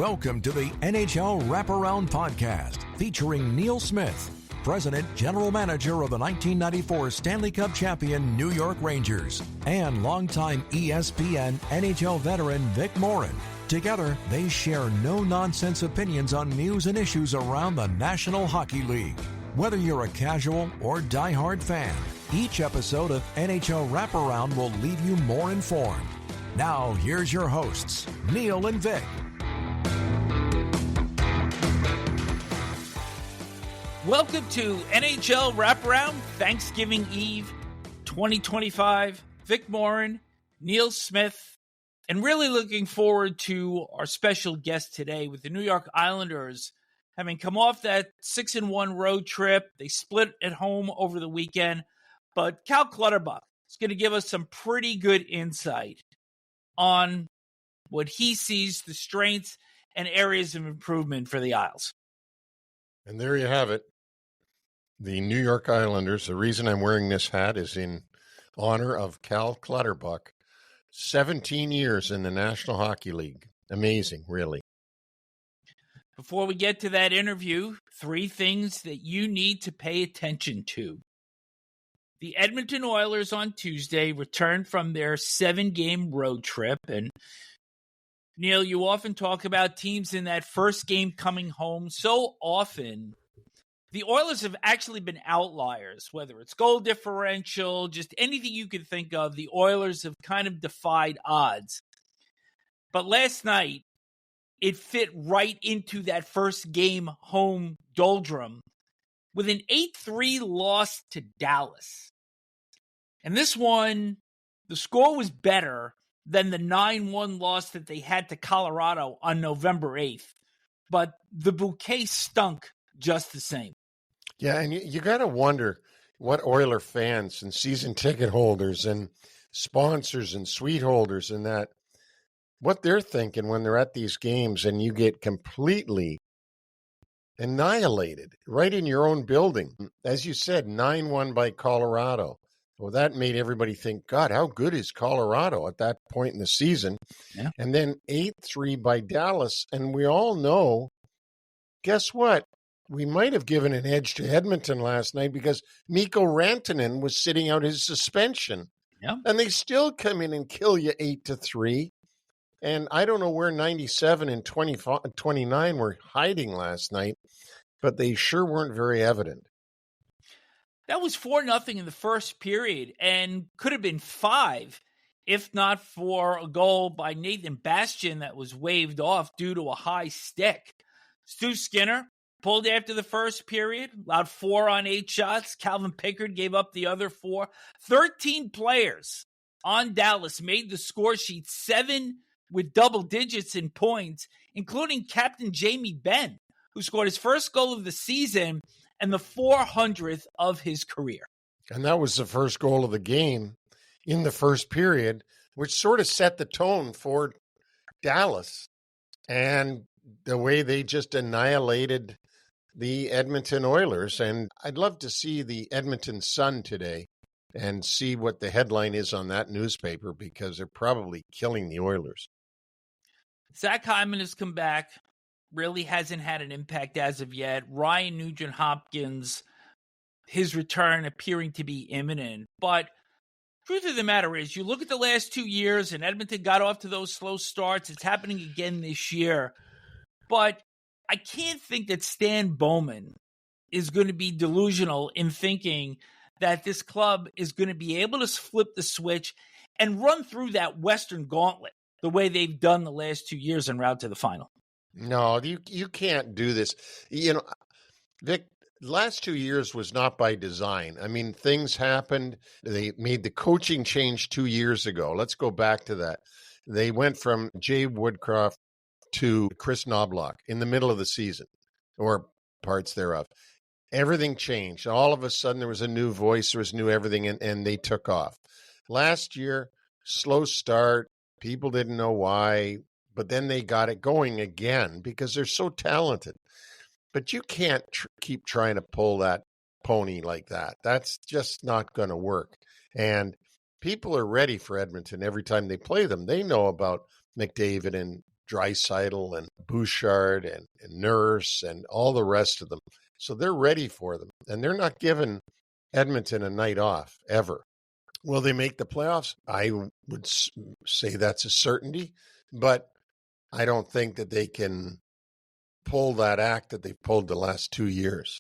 Welcome to the NHL Wraparound podcast featuring Neil Smith, President General Manager of the 1994 Stanley Cup champion New York Rangers, and longtime ESPN NHL veteran Vic Morren. Together, they share no-nonsense opinions on news and issues around the National Hockey League. Whether you're a casual or diehard fan, each episode of NHL Wraparound will leave you more informed. Now, here's your hosts, Neil and Vic. Welcome to NHL Wraparound, Thanksgiving Eve 2025. Vic Morren, Neil Smith, and really looking forward to our special guest today with the New York Islanders having come off that 6-1 road trip. They split at home over the weekend, but Cal Clutterbuck is going to give us some pretty good insight on what he sees the strengths and areas of improvement for the Isles. And there you have it. The New York Islanders. The reason I'm wearing this hat is in honor of Cal Clutterbuck. 17 years in the National Hockey League. Amazing, really. Before we get to that interview, 3 things that you need to pay attention to. The Edmonton Oilers on Tuesday returned from their 7-game road trip. And Neil, you often talk about teams in that first game coming home so often. The Oilers have actually been outliers, whether it's goal differential, just anything you can think of. The Oilers have kind of defied odds. But last night, it fit right into that first game home doldrum with an 8-3 loss to Dallas. And this one, the score was better than the 9-1 loss that they had to Colorado on November 8th. But the bouquet stunk just the same. Yeah, and you got to wonder what Oiler fans and season ticket holders and sponsors and suite holders and that, what they're thinking when they're at these games and you get completely annihilated right in your own building. As you said, 9-1 by Colorado. Well, that made everybody think, God, how good is Colorado at that point in the season? Yeah. And then 8-3 by Dallas. And we all know, guess what? We might have given an edge to Edmonton last night because Mikko Rantanen was sitting out his suspension. Yeah. And they still come in and kill you 8-3. And I don't know where 97 and 29 were hiding last night, but they sure weren't very evident. That was 4-0 in the first period and could have been 5 if not for a goal by Nathan Bastian that was waved off due to a high stick. Stu Skinner pulled after the first period, allowed 4 on 8 shots. Calvin Pickard gave up the other 4. 13 players on Dallas made the score sheet, 7 with double digits in points, including Captain Jamie Benn, who scored his first goal of the season and the 400th of his career. And that was the first goal of the game in the first period, which sort of set the tone for Dallas and the way they just annihilated the Edmonton Oilers. And I'd love to see the Edmonton Sun today and see what the headline is on that newspaper because they're probably killing the Oilers. Zach Hyman has come back. Really hasn't had an impact as of yet. Ryan Nugent-Hopkins, his return appearing to be imminent. But truth of the matter is, you look at the last 2 years, and Edmonton got off to those slow starts. It's happening again this year. But I can't think that Stan Bowman is going to be delusional in thinking that this club is going to be able to flip the switch and run through that Western gauntlet the way they've done the last 2 years en route to the final. No, you can't do this. You know, Vic, last 2 years was not by design. I mean, things happened. They made the coaching change 2 years ago. Let's go back to that. They went from Jay Woodcroft to Chris Knobloch in the middle of the season, or parts thereof. Everything changed. All of a sudden, there was a new voice, there was new everything, and they took off. Last year, slow start. People didn't know why, but then they got it going again because they're so talented. But you can't keep trying to pull that pony like that. That's just not going to work. And people are ready for Edmonton every time they play them. They know about McDavid and Draisaitl and Bouchard and Nurse and all the rest of them. So they're ready for them. And they're not giving Edmonton a night off, ever. Will they make the playoffs? I would say that's a certainty, but I don't think that they can pull that act that they've pulled the last 2 years.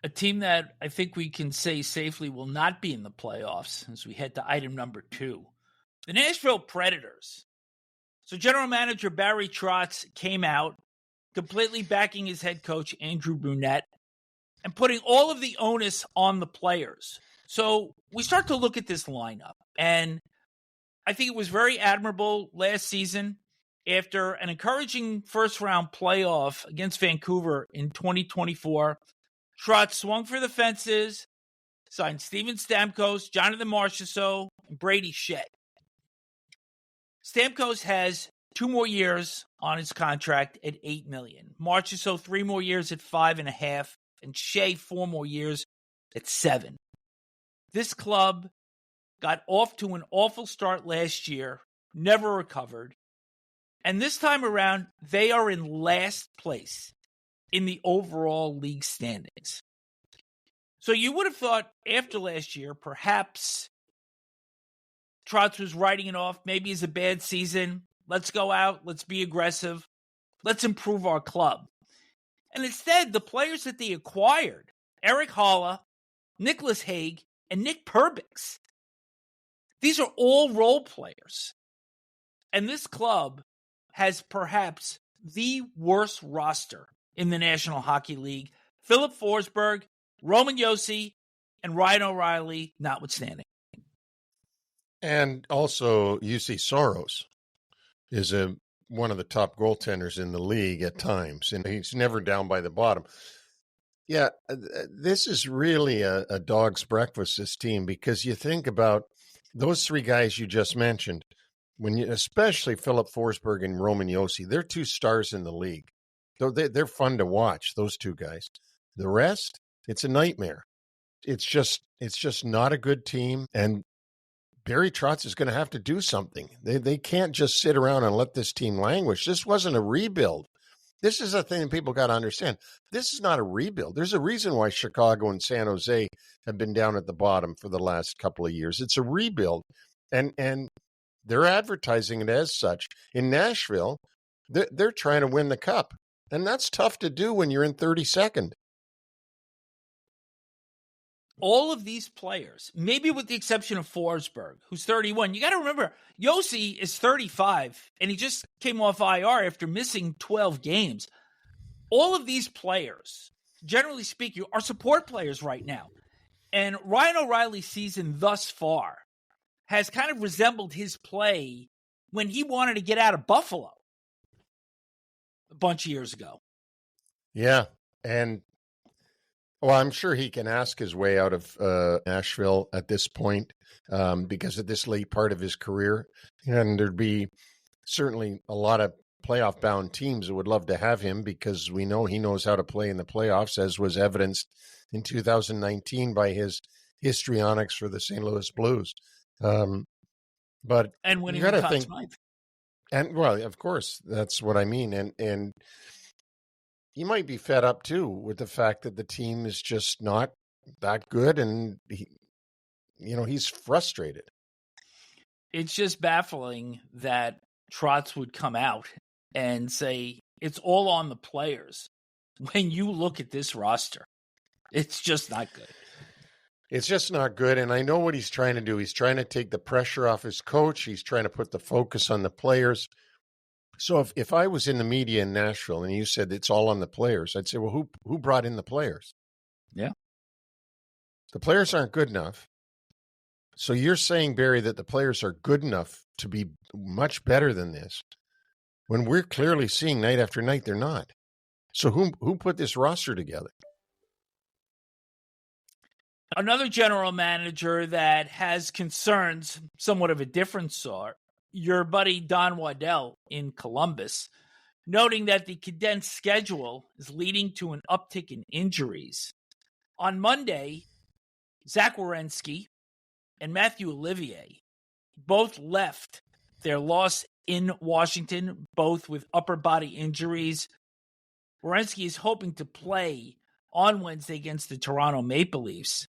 A team that I think we can say safely will not be in the playoffs as we head to item number 2. The Nashville Predators. So General Manager Barry Trotz came out completely backing his head coach, Andrew Brunette, and putting all of the onus on the players. So we start to look at this lineup, and I think it was very admirable last season after an encouraging first-round playoff against Vancouver in 2024. Trotz swung for the fences, signed Steven Stamkos, Jonathan Marchessault, and Brady Shea. Stamkos has 2 more years on his contract at $8 million. Marchessault 3 more years at $5.5 million, and Shea 4 more years at $7 million. This club got off to an awful start last year, never recovered, and this time around they are in last place in the overall league standings. So you would have thought after last year, perhaps Trotz was writing it off. Maybe it's a bad season. Let's go out. Let's be aggressive. Let's improve our club. And instead, the players that they acquired, Eric Haula, Nicholas Hague, and Nick Perbix, these are all role players. And this club has perhaps the worst roster in the National Hockey League. Philip Forsberg, Roman Josi, and Ryan O'Reilly notwithstanding. And also, UC Soros is one of the top goaltenders in the league at times, and he's never down by the bottom. Yeah, this is really a dog's breakfast, this team, because you think about those 3 guys you just mentioned, especially Philip Forsberg and Roman Josi, they're 2 stars in the league. So they're fun to watch, those 2 guys. The rest, it's a nightmare. It's just not a good team, and Barry Trotz is going to have to do something. They can't just sit around and let this team languish. This wasn't a rebuild. This is a thing that people got to understand. This is not a rebuild. There's a reason why Chicago and San Jose have been down at the bottom for the last couple of years. It's a rebuild, and they're advertising it as such. In Nashville, they're trying to win the cup, and that's tough to do when you're in 32nd. All of these players, maybe with the exception of Forsberg, who's 31. You got to remember, Josi is 35, and he just came off IR after missing 12 games. All of these players, generally speaking, are support players right now. And Ryan O'Reilly's season thus far has kind of resembled his play when he wanted to get out of Buffalo a bunch of years ago. Yeah, and well, I'm sure he can ask his way out of Nashville at this point because at this late part of his career. And there'd be certainly a lot of playoff-bound teams that would love to have him because we know he knows how to play in the playoffs, as was evidenced in 2019 by his histrionics for the St. Louis Blues. But and winning you got the to think, and well, of course, that's what I mean. And you might be fed up too with the fact that the team is just not that good, and he's frustrated. It's just baffling that Trotz would come out and say it's all on the players when you look at this roster. It's just not good. It's just not good, and I know what he's trying to do. He's trying to take the pressure off his coach. He's trying to put the focus on the players. So if I was in the media in Nashville and you said it's all on the players, I'd say, well, who brought in the players? Yeah. The players aren't good enough. So you're saying, Barry, that the players are good enough to be much better than this when we're clearly seeing night after night they're not. So who put this roster together? Another general manager that has concerns, somewhat of a different sort, your buddy Don Waddell in Columbus, noting that the condensed schedule is leading to an uptick in injuries. On Monday, Zach Werenski and Matthew Olivier both left their Los in Washington, both with upper body injuries. Werenski is hoping to play on Wednesday against the Toronto Maple Leafs.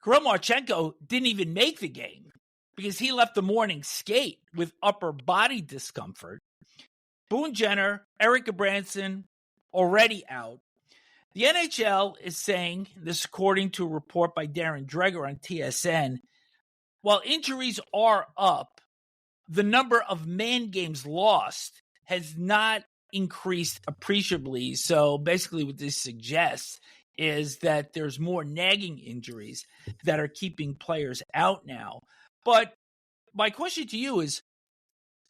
Kirill Marchenko didn't even make the game because he left the morning skate with upper body discomfort. Boone Jenner, Eric Branson, already out. The NHL is saying, this according to a report by Darren Dreger on TSN, while injuries are up, the number of man games lost has not increased appreciably. So basically what this suggests is that there's more nagging injuries that are keeping players out now. But my question to you is,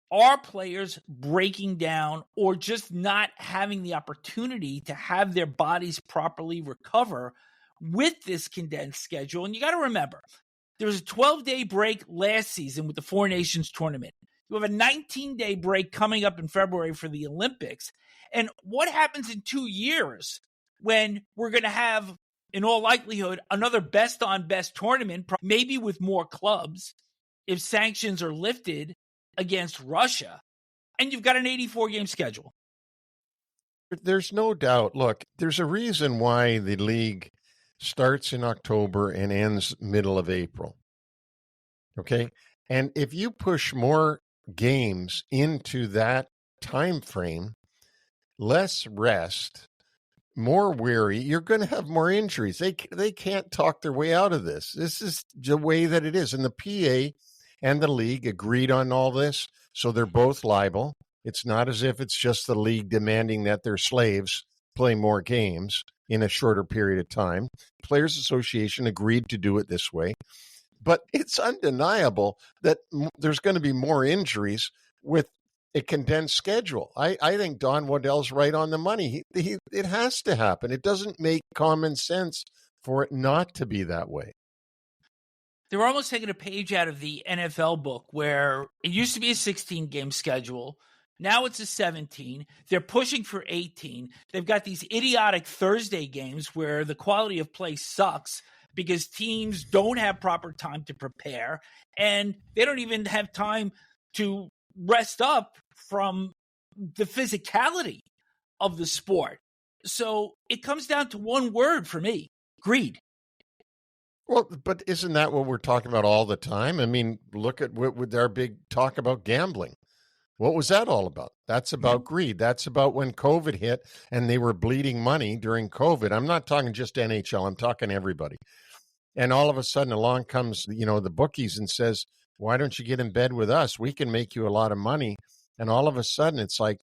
are players breaking down or just not having the opportunity to have their bodies properly recover with this condensed schedule? And you got to remember, there was a 12-day break last season with the Four Nations tournament. You have a 19-day break coming up in February for the Olympics. And what happens in 2 years when we're going to have, in all likelihood, another best-on-best tournament, maybe with more clubs, if sanctions are lifted against Russia, and you've got an 84-game schedule? There's no doubt. Look, there's a reason why the league starts in October and ends middle of April. Okay? And if you push more games into that time frame, less rest, more weary, you're going to have more injuries. They can't talk their way out of this. This is the way that it is. And the PA and the league agreed on all this, so they're both liable. It's not as if it's just the league demanding that their slaves play more games in a shorter period of time. Players Association agreed to do it this way. But it's undeniable that there's going to be more injuries with a condensed schedule. I think Don Waddell's right on the money. It has to happen. It doesn't make common sense for it not to be that way. They're almost taking a page out of the NFL book where it used to be a 16-game schedule. Now it's a 17. They're pushing for 18. They've got these idiotic Thursday games where the quality of play sucks because teams don't have proper time to prepare, and they don't even have time to rest up from the physicality of the sport. So it comes down to one word for me: greed. Well, but isn't that what we're talking about all the time? I mean, look at with our big talk about gambling. What was that all about? That's about greed. That's about when COVID hit and they were bleeding money during COVID. I'm not talking just NHL. I'm talking everybody. And all of a sudden along comes, the bookies and says, why don't you get in bed with us? We can make you a lot of money. And all of a sudden it's like,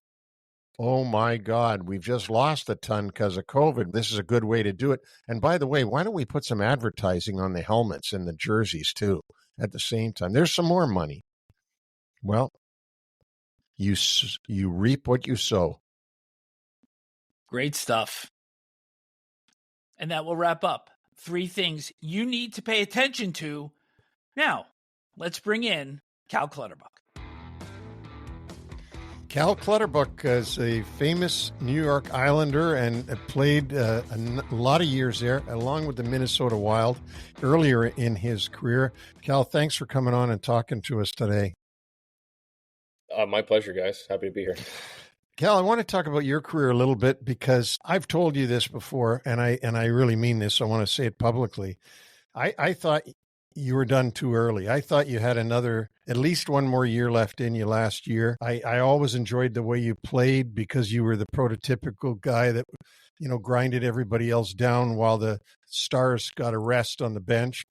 oh my God, we've just lost a ton because of COVID. This is a good way to do it. And by the way, why don't we put some advertising on the helmets and the jerseys too at the same time? There's some more money. Well, you reap what you sow. Great stuff. And that will wrap up 3 things you need to pay attention to. Now, let's bring in Cal Clutterbuck. Cal Clutterbuck is a famous New York Islander and played a lot of years there, along with the Minnesota Wild earlier in his career. Cal, thanks for coming on and talking to us today. My pleasure, guys. Happy to be here. Cal, I want to talk about your career a little bit because I've told you this before, and I really mean this. I want to say it publicly. I thought you were done too early. I thought you had at least one more year left in you last year. I always enjoyed the way you played because you were the prototypical guy that, grinded everybody else down while the stars got a rest on the bench.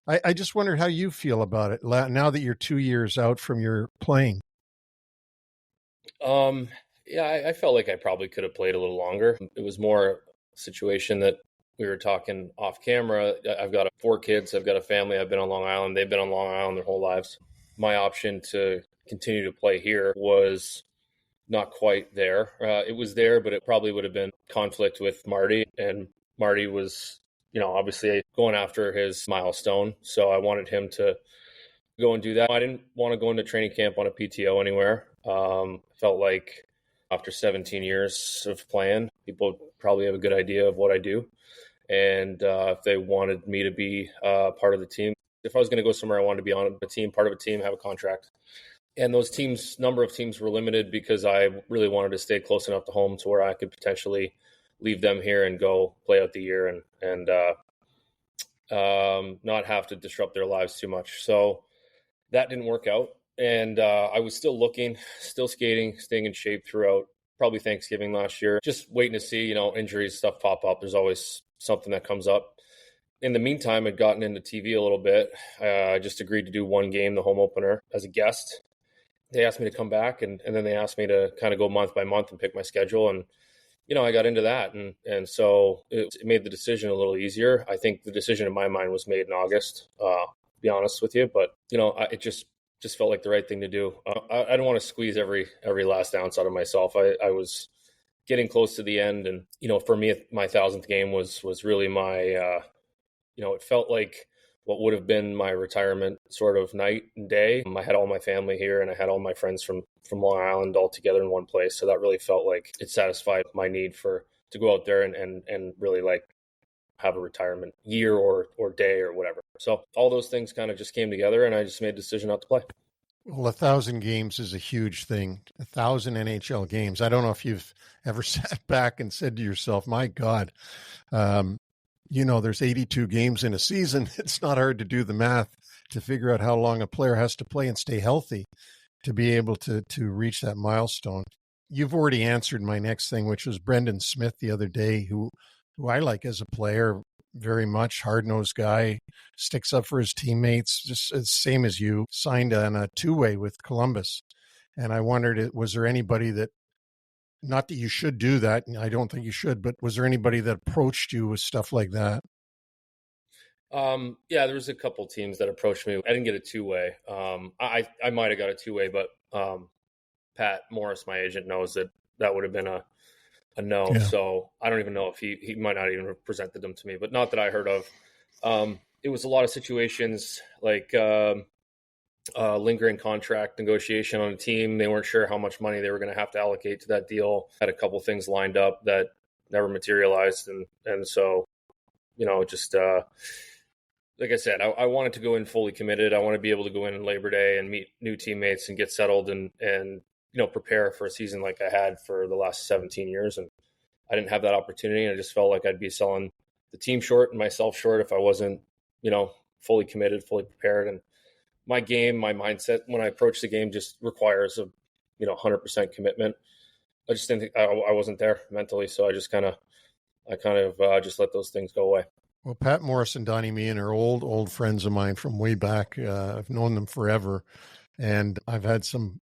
I just wondered how you feel about it now that you're 2 years out from your playing. Yeah, I felt like I probably could have played a little longer. It was more a situation that we were talking off camera. I've got 4 kids. I've got a family. I've been on Long Island. They've been on Long Island their whole lives. My option to continue to play here was not quite there. It was there, but it probably would have been conflict with Marty. And Marty was, obviously going after his milestone. So I wanted him to go and do that. I didn't want to go into training camp on a PTO anywhere. Felt like after 17 years of playing, people probably have a good idea of what I do. And if they wanted me to be part of the team, if I was going to go somewhere, I wanted to be on a team, part of a team, have a contract. And those number of teams were limited because I really wanted to stay close enough to home to where I could potentially leave them here and go play out the year and not have to disrupt their lives too much. So that didn't work out. And I was still looking, still skating, staying in shape throughout probably Thanksgiving last year. Just waiting to see, injuries, stuff pop up. There's always something that comes up. In the meantime, I'd gotten into TV a little bit. I just agreed to do one game, the home opener, as a guest. They asked me to come back, and then they asked me to kind of go month by month and pick my schedule. And, I got into that. And so it made the decision a little easier. I think the decision in my mind was made in August, to be honest with you. But, it just felt like the right thing to do. I don't want to squeeze every last ounce out of myself. I was getting close to the end. And, for me, my 1,000th game was really my, it felt like what would have been my retirement sort of night and day. I had all my family here and I had all my friends from Long Island all together in one place. So that really felt like it satisfied my need to go out there and really like have a retirement year or day or whatever. So all those things kind of just came together and I just made a decision not to play. Well, 1,000 games is a huge thing. 1,000 NHL games. I don't know if you've ever sat back and said to yourself, my God, there's 82 games in a season. It's not hard to do the math to figure out how long a player has to play and stay healthy to be able to reach that milestone. You've already answered my next thing, which was Brendan Smith the other day, who I like as a player very much, hard-nosed guy, sticks up for his teammates, just the same as you, signed on a two-way with Columbus. And I wondered, was there anybody that, not that you should do that, and I don't think you should, but was there anybody that approached you with stuff like that? Yeah, there was a couple teams that approached me. I didn't get a two-way. I might have got a two-way, but Pat Morris, my agent, knows that would have been a no. Yeah. So I don't even know if he might not even have presented them to me, but not that I heard of. It was a lot of situations like lingering contract negotiation on a team. They weren't sure how much money they were going to have to allocate to that deal. Had a couple things lined up that never materialized. And so, just like I said, I wanted to go in fully committed. I want to be able to go in Labor Day and meet new teammates and get settled and prepare for a season like I had for the last 17 years. And I didn't have that opportunity. And I just felt like I'd be selling the team short and myself short if I wasn't, fully committed, fully prepared. And my game, my mindset when I approach the game just requires a 100% commitment. I just didn't think I wasn't there mentally, so I kind of just let those things go away. Well, Pat Morris and Donnie Meehan are old friends of mine from way back. I've known them forever, and I've had some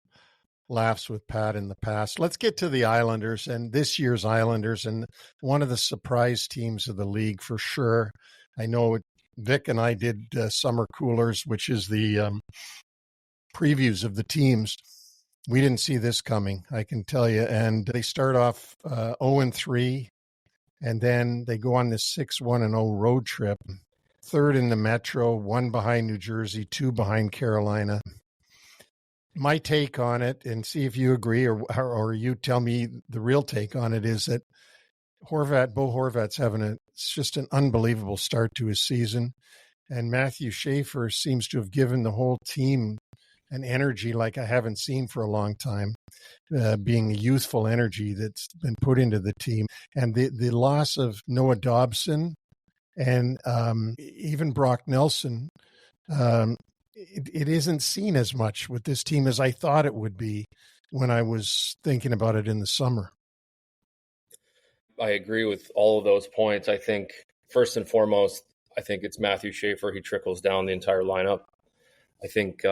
laughs with Pat in the past. Let's get to the Islanders and this year's Islanders, and one of the surprise teams of the league for sure. I know Vic and I did Summer Coolers, which is the previews of the teams. We didn't see this coming, I can tell you. And they start off 0-3, and then they go on this 6-1-0 road trip. Third in the Metro, 1 behind New Jersey, 2 behind Carolina. My take on it, and see if you agree or you tell me the real take on it, is that Bo Horvat's having it's just an unbelievable start to his season. And Matthew Schaefer seems to have given the whole team an energy like I haven't seen for a long time, being a youthful energy that's been put into the team. And the loss of Noah Dobson and even Brock Nelson, it isn't seen as much with this team as I thought it would be when I was thinking about it in the summer. I agree with all of those points. I think first and foremost, I think it's Matthew Schaefer. He trickles down the entire lineup. I think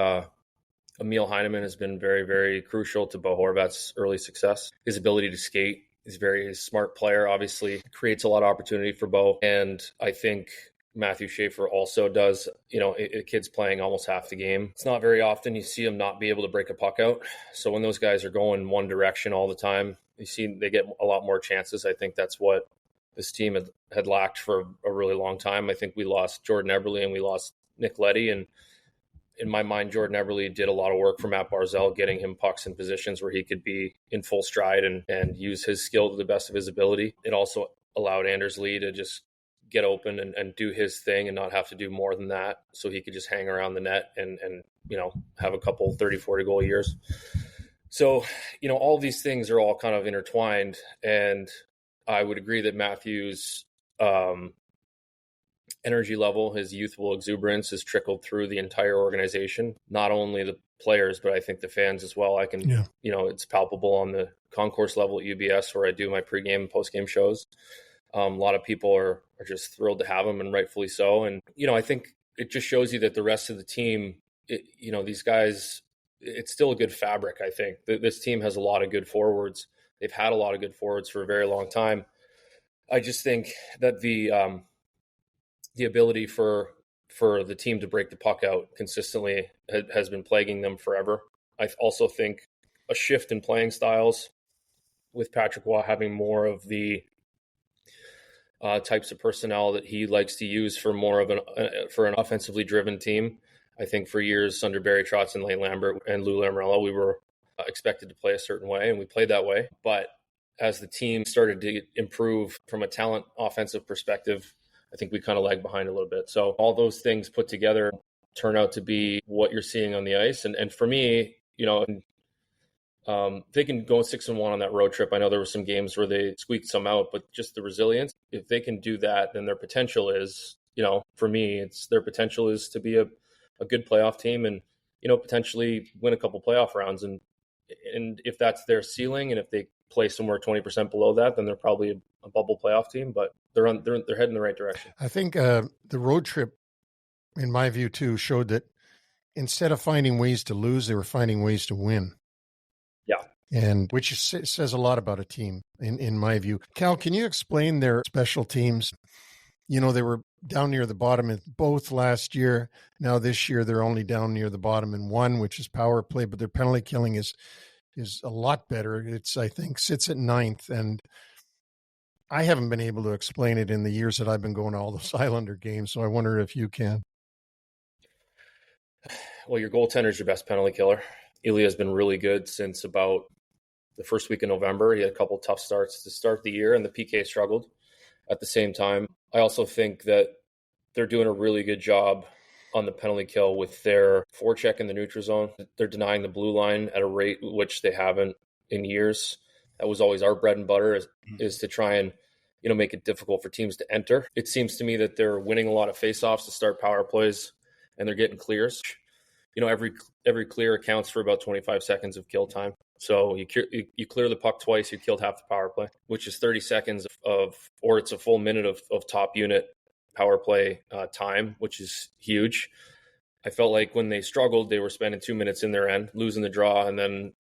Emil Heineman has been very, very crucial to Bo Horvat's early success. His ability to skate, he's a very smart player, obviously creates a lot of opportunity for Bo. And I think Matthew Schaefer also does, a kid's playing almost half the game. It's not very often you see him not be able to break a puck out. So when those guys are going one direction all the time, you see they get a lot more chances. I think that's what this team had lacked for a really long time. I think we lost Jordan Eberle and we lost Nick Leddy. And in my mind, Jordan Eberle did a lot of work for Matt Barzal, getting him pucks in positions where he could be in full stride and use his skill to the best of his ability. It also allowed Anders Lee to just get open and do his thing and not have to do more than that. So he could just hang around the net and have a couple 30, 40 goal years. So, all these things are all kind of intertwined. And I would agree that Matthews' energy level, his youthful exuberance has trickled through the entire organization, not only the players, but I think the fans as well. It's palpable on the concourse level at UBS where I do my pregame and postgame shows. A lot of people are just thrilled to have him, and rightfully so. And, I think it just shows you that the rest of the team, these guys, it's still a good fabric. I think this team has a lot of good forwards. They've had a lot of good forwards for a very long time. I just think that the ability for the team to break the puck out consistently has been plaguing them forever. I also think a shift in playing styles with Patrick Waugh having more of the types of personnel that he likes to use for more of an offensively driven team. I think for years under Barry Trotz and Lane Lambert and Lou Lamoriello, we were expected to play a certain way, and we played that way. But as the team started to improve from a talent offensive perspective, I think we kind of lagged behind a little bit. So all those things put together turn out to be what you're seeing on the ice. And for me, they can go 6-1 on that road trip. I know there were some games where they squeaked some out, but just the resilience, if they can do that, then their potential is, for me, their potential is to be a good playoff team and, potentially win a couple playoff rounds. And if that's their ceiling, and if they play somewhere 20% below that, then they're probably a bubble playoff team, but they're heading in the right direction. I think the road trip, in my view too, showed that instead of finding ways to lose, they were finding ways to win. Yeah. And which says a lot about a team, in my view. Cal, can you explain their special teams? They were down near the bottom in both last year. Now this year, they're only down near the bottom in one, which is power play, but their penalty killing is a lot better. It's, I think, sits at 9th. And I haven't been able to explain it in the years that I've been going to all those Islander games. So I wonder if you can. Well, your goaltender is your best penalty killer. Ilya has been really good since about the first week of November. He had a couple tough starts to start the year, and the PK struggled at the same time. I also think that they're doing a really good job on the penalty kill with their forecheck in the neutral zone. They're denying the blue line at a rate which they haven't in years. That was always our bread and butter, is to try and make it difficult for teams to enter. It seems to me that they're winning a lot of faceoffs to start power plays, and they're getting clears. Every clear accounts for about 25 seconds of kill time. So you clear the puck twice, you killed half the power play, which is 30 seconds or it's a full minute of top unit power play time, which is huge. I felt like when they struggled, they were spending 2 minutes in their end, losing the draw, and then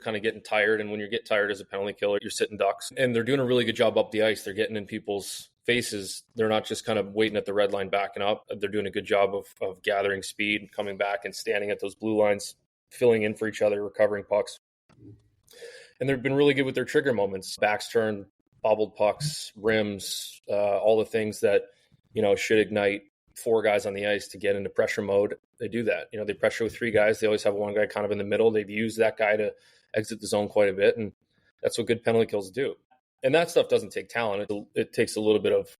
kind of getting tired. And when you get tired as a penalty killer, you're sitting ducks. And they're doing a really good job up the ice. They're getting in people's faces. They're not just kind of waiting at the red line backing up. They're doing a good job of gathering speed, coming back and standing at those blue lines, filling in for each other, recovering pucks. And they've been really good with their trigger moments, backs turned, bobbled pucks, rims, all the things that, should ignite 4 guys on the ice to get into pressure mode. They do that. They pressure with 3 guys. They always have one guy kind of in the middle. They've used that guy to exit the zone quite a bit. And that's what good penalty kills do. And that stuff doesn't take talent. It takes a little bit of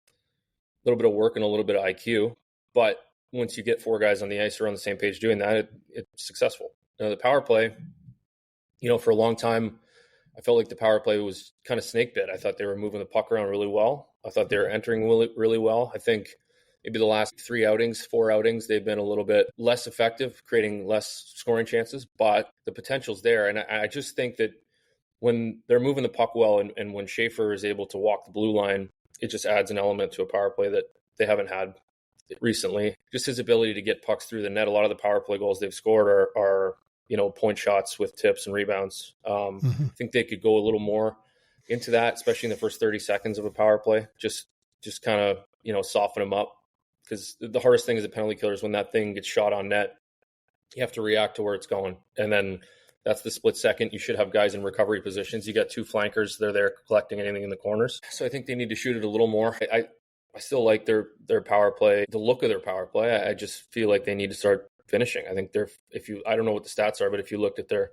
work and a little bit of IQ. But once you get 4 guys on the ice who are on the same page doing that, it's successful. Now, the power play, for a long time, I felt like the power play was kind of snake bit. I thought they were moving the puck around really well. I thought they were entering really, really well. I think maybe the last 4 outings, they've been a little bit less effective, creating less scoring chances, but the potential's there. And I just think that when they're moving the puck well and when Schaefer is able to walk the blue line, it just adds an element to a power play that they haven't had recently. Just his ability to get pucks through the net. A lot of the power play goals they've scored are point shots with tips and rebounds. I think they could go a little more into that, especially in the first 30 seconds of a power play. Just kind of, soften them up. Because the hardest thing as a penalty killer is when that thing gets shot on net, you have to react to where it's going. And then that's the split second. You should have guys in recovery positions. You got 2 flankers. They're there collecting anything in the corners. So I think they need to shoot it a little more. I still like their power play, the look of their power play. I just feel like they need to start finishing. I think I don't know what the stats are, but if you looked at their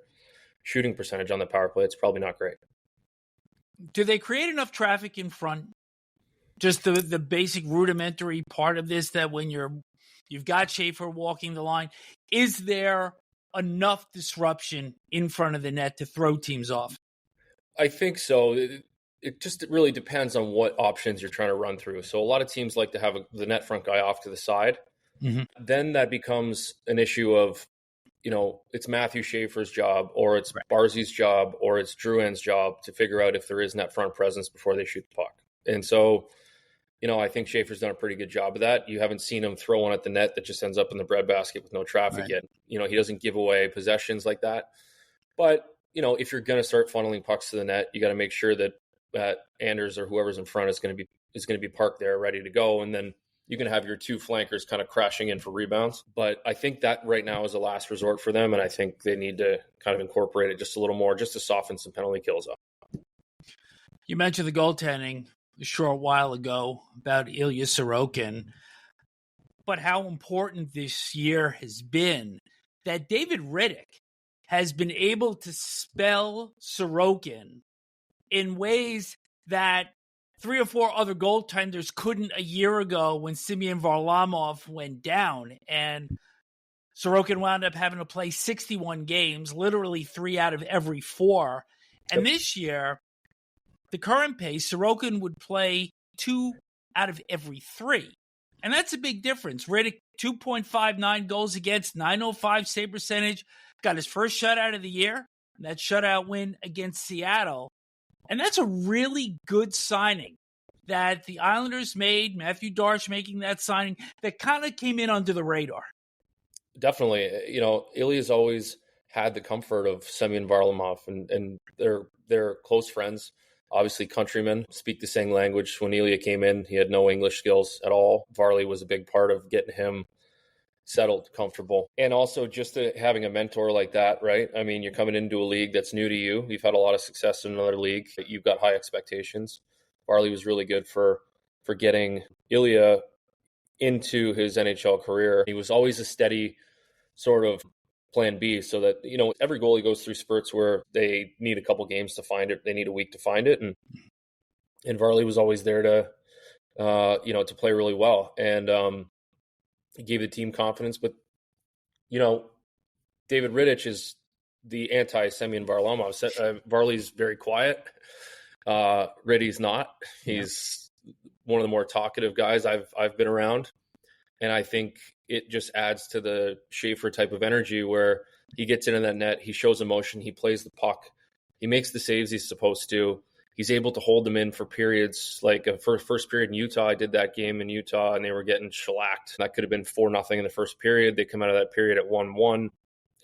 shooting percentage on the power play, it's probably not great. Do they create enough traffic in front Just the basic rudimentary part of this, that when you've got Schaefer walking the line, is there enough disruption in front of the net to throw teams off? I think so. It just really depends on what options you're trying to run through. So a lot of teams like to have the net front guy off to the side. Mm-hmm. Then that becomes an issue of, it's Matthew Schaefer's job, or it's Barzey's job, or it's Drouin's job to figure out if there is net front presence before they shoot the puck. And so, I think Schaefer's done a pretty good job of that. You haven't seen him throw one at the net that just ends up in the breadbasket with no traffic yet. He doesn't give away possessions like that. But, if you're going to start funneling pucks to the net, you got to make sure that Anders or whoever's in front is going to be parked there ready to go. And then you can have your two flankers kind of crashing in for rebounds. But I think that right now is a last resort for them. And I think they need to kind of incorporate it just a little more, just to soften some penalty kills up. You mentioned the goaltending a short while ago about Ilya Sorokin, but how important this year has been that David Rittich has been able to spell Sorokin in ways that 3 or 4 other goaltenders couldn't a year ago when Semyon Varlamov went down. And Sorokin wound up having to play 61 games, literally 3 out of every 4. And this year, the current pace, Sorokin would play 2 out of every 3. And that's a big difference. Rittich, 2.59 goals against, .905 save percentage, got his first shutout of the year, that shutout win against Seattle. And that's a really good signing that the Islanders made, Matthew Darche making that signing, that kind of came in under the radar. Definitely. Ilya's always had the comfort of Semyon Varlamov, and they're close friends. Obviously, countrymen, speak the same language. When Ilya came in, he had no English skills at all. Varley was a big part of getting him settled, comfortable. And also just having a mentor like that, right? I mean, you're coming into a league that's new to you. You've had a lot of success in another league. You've got high expectations. Varley was really good for getting Ilya into his NHL career. He was always a steady sort of plan B, so that, every goalie goes through spurts where they need a couple games to find it. They need a week to find it. And Varley was always there to play really well. And, he gave the team confidence, but, David Rittich is the anti-Semyon Varlamov. Varley's very quiet. Rittich's not. He's one of the more talkative guys I've been around. And I think it just adds to the Schaefer type of energy where he gets into that net, he shows emotion, he plays the puck, he makes the saves he's supposed to. He's able to hold them in for periods, like a first period in Utah. I did that game in Utah, and they were getting shellacked. That could have been 4-0 in the first period. They come out of that period at 1-1,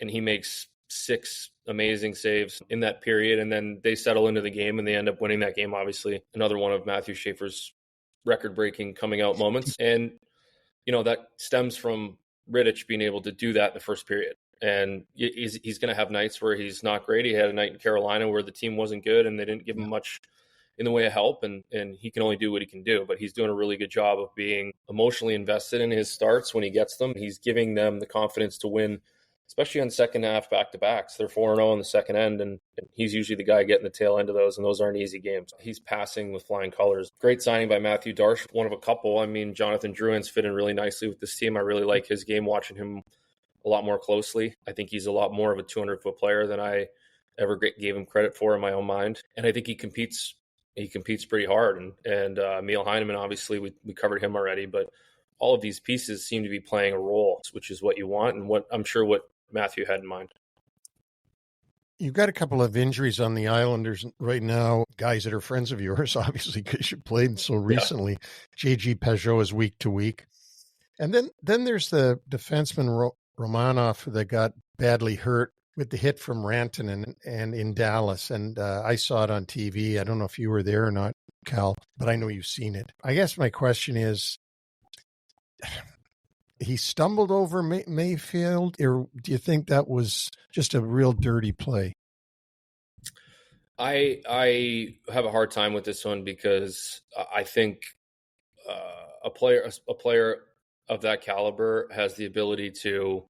and he makes 6 amazing saves in that period, and then they settle into the game, and they end up winning that game, obviously. Another one of Matthew Schaefer's record-breaking coming-out moments. And, that stems from Rittich being able to do that in the first period. And he's going to have nights where he's not great. He had a night in Carolina where the team wasn't good and they didn't give him much in the way of help. And he can only do what he can do. But he's doing a really good job of being emotionally invested in his starts when he gets them. He's giving them the confidence to win, especially on second half back-to-backs. They're 4-0 in the second end, and he's usually the guy getting the tail end of those, and those aren't easy games. He's passing with flying colors. Great signing by Matthew Darche, one of a couple. I mean, Jonathan Drouin's fit in really nicely with this team. I really like his game, watching him a lot more closely. I think he's a lot more of a 200-foot player than I ever gave him credit for in my own mind. And I think he competes pretty hard. And Emil Heineman, obviously, we covered him already, but all of these pieces seem to be playing a role, which is what you want and what I'm sure what Matthew had in mind. You've got a couple of injuries on the Islanders right now, guys that are friends of yours, obviously, because you played so recently. Yeah. J.G. Peugeot is week to week. And then there's the defenseman Romanov that got badly hurt with the hit from Rantanen and in Dallas. And I saw it on TV. I don't know if you were there or not, Cal, but I know you've seen it. I guess my question is, he stumbled over Mayfield, or do you think that was just a real dirty play? I have a hard time with this one because I think a player of that caliber has the ability to,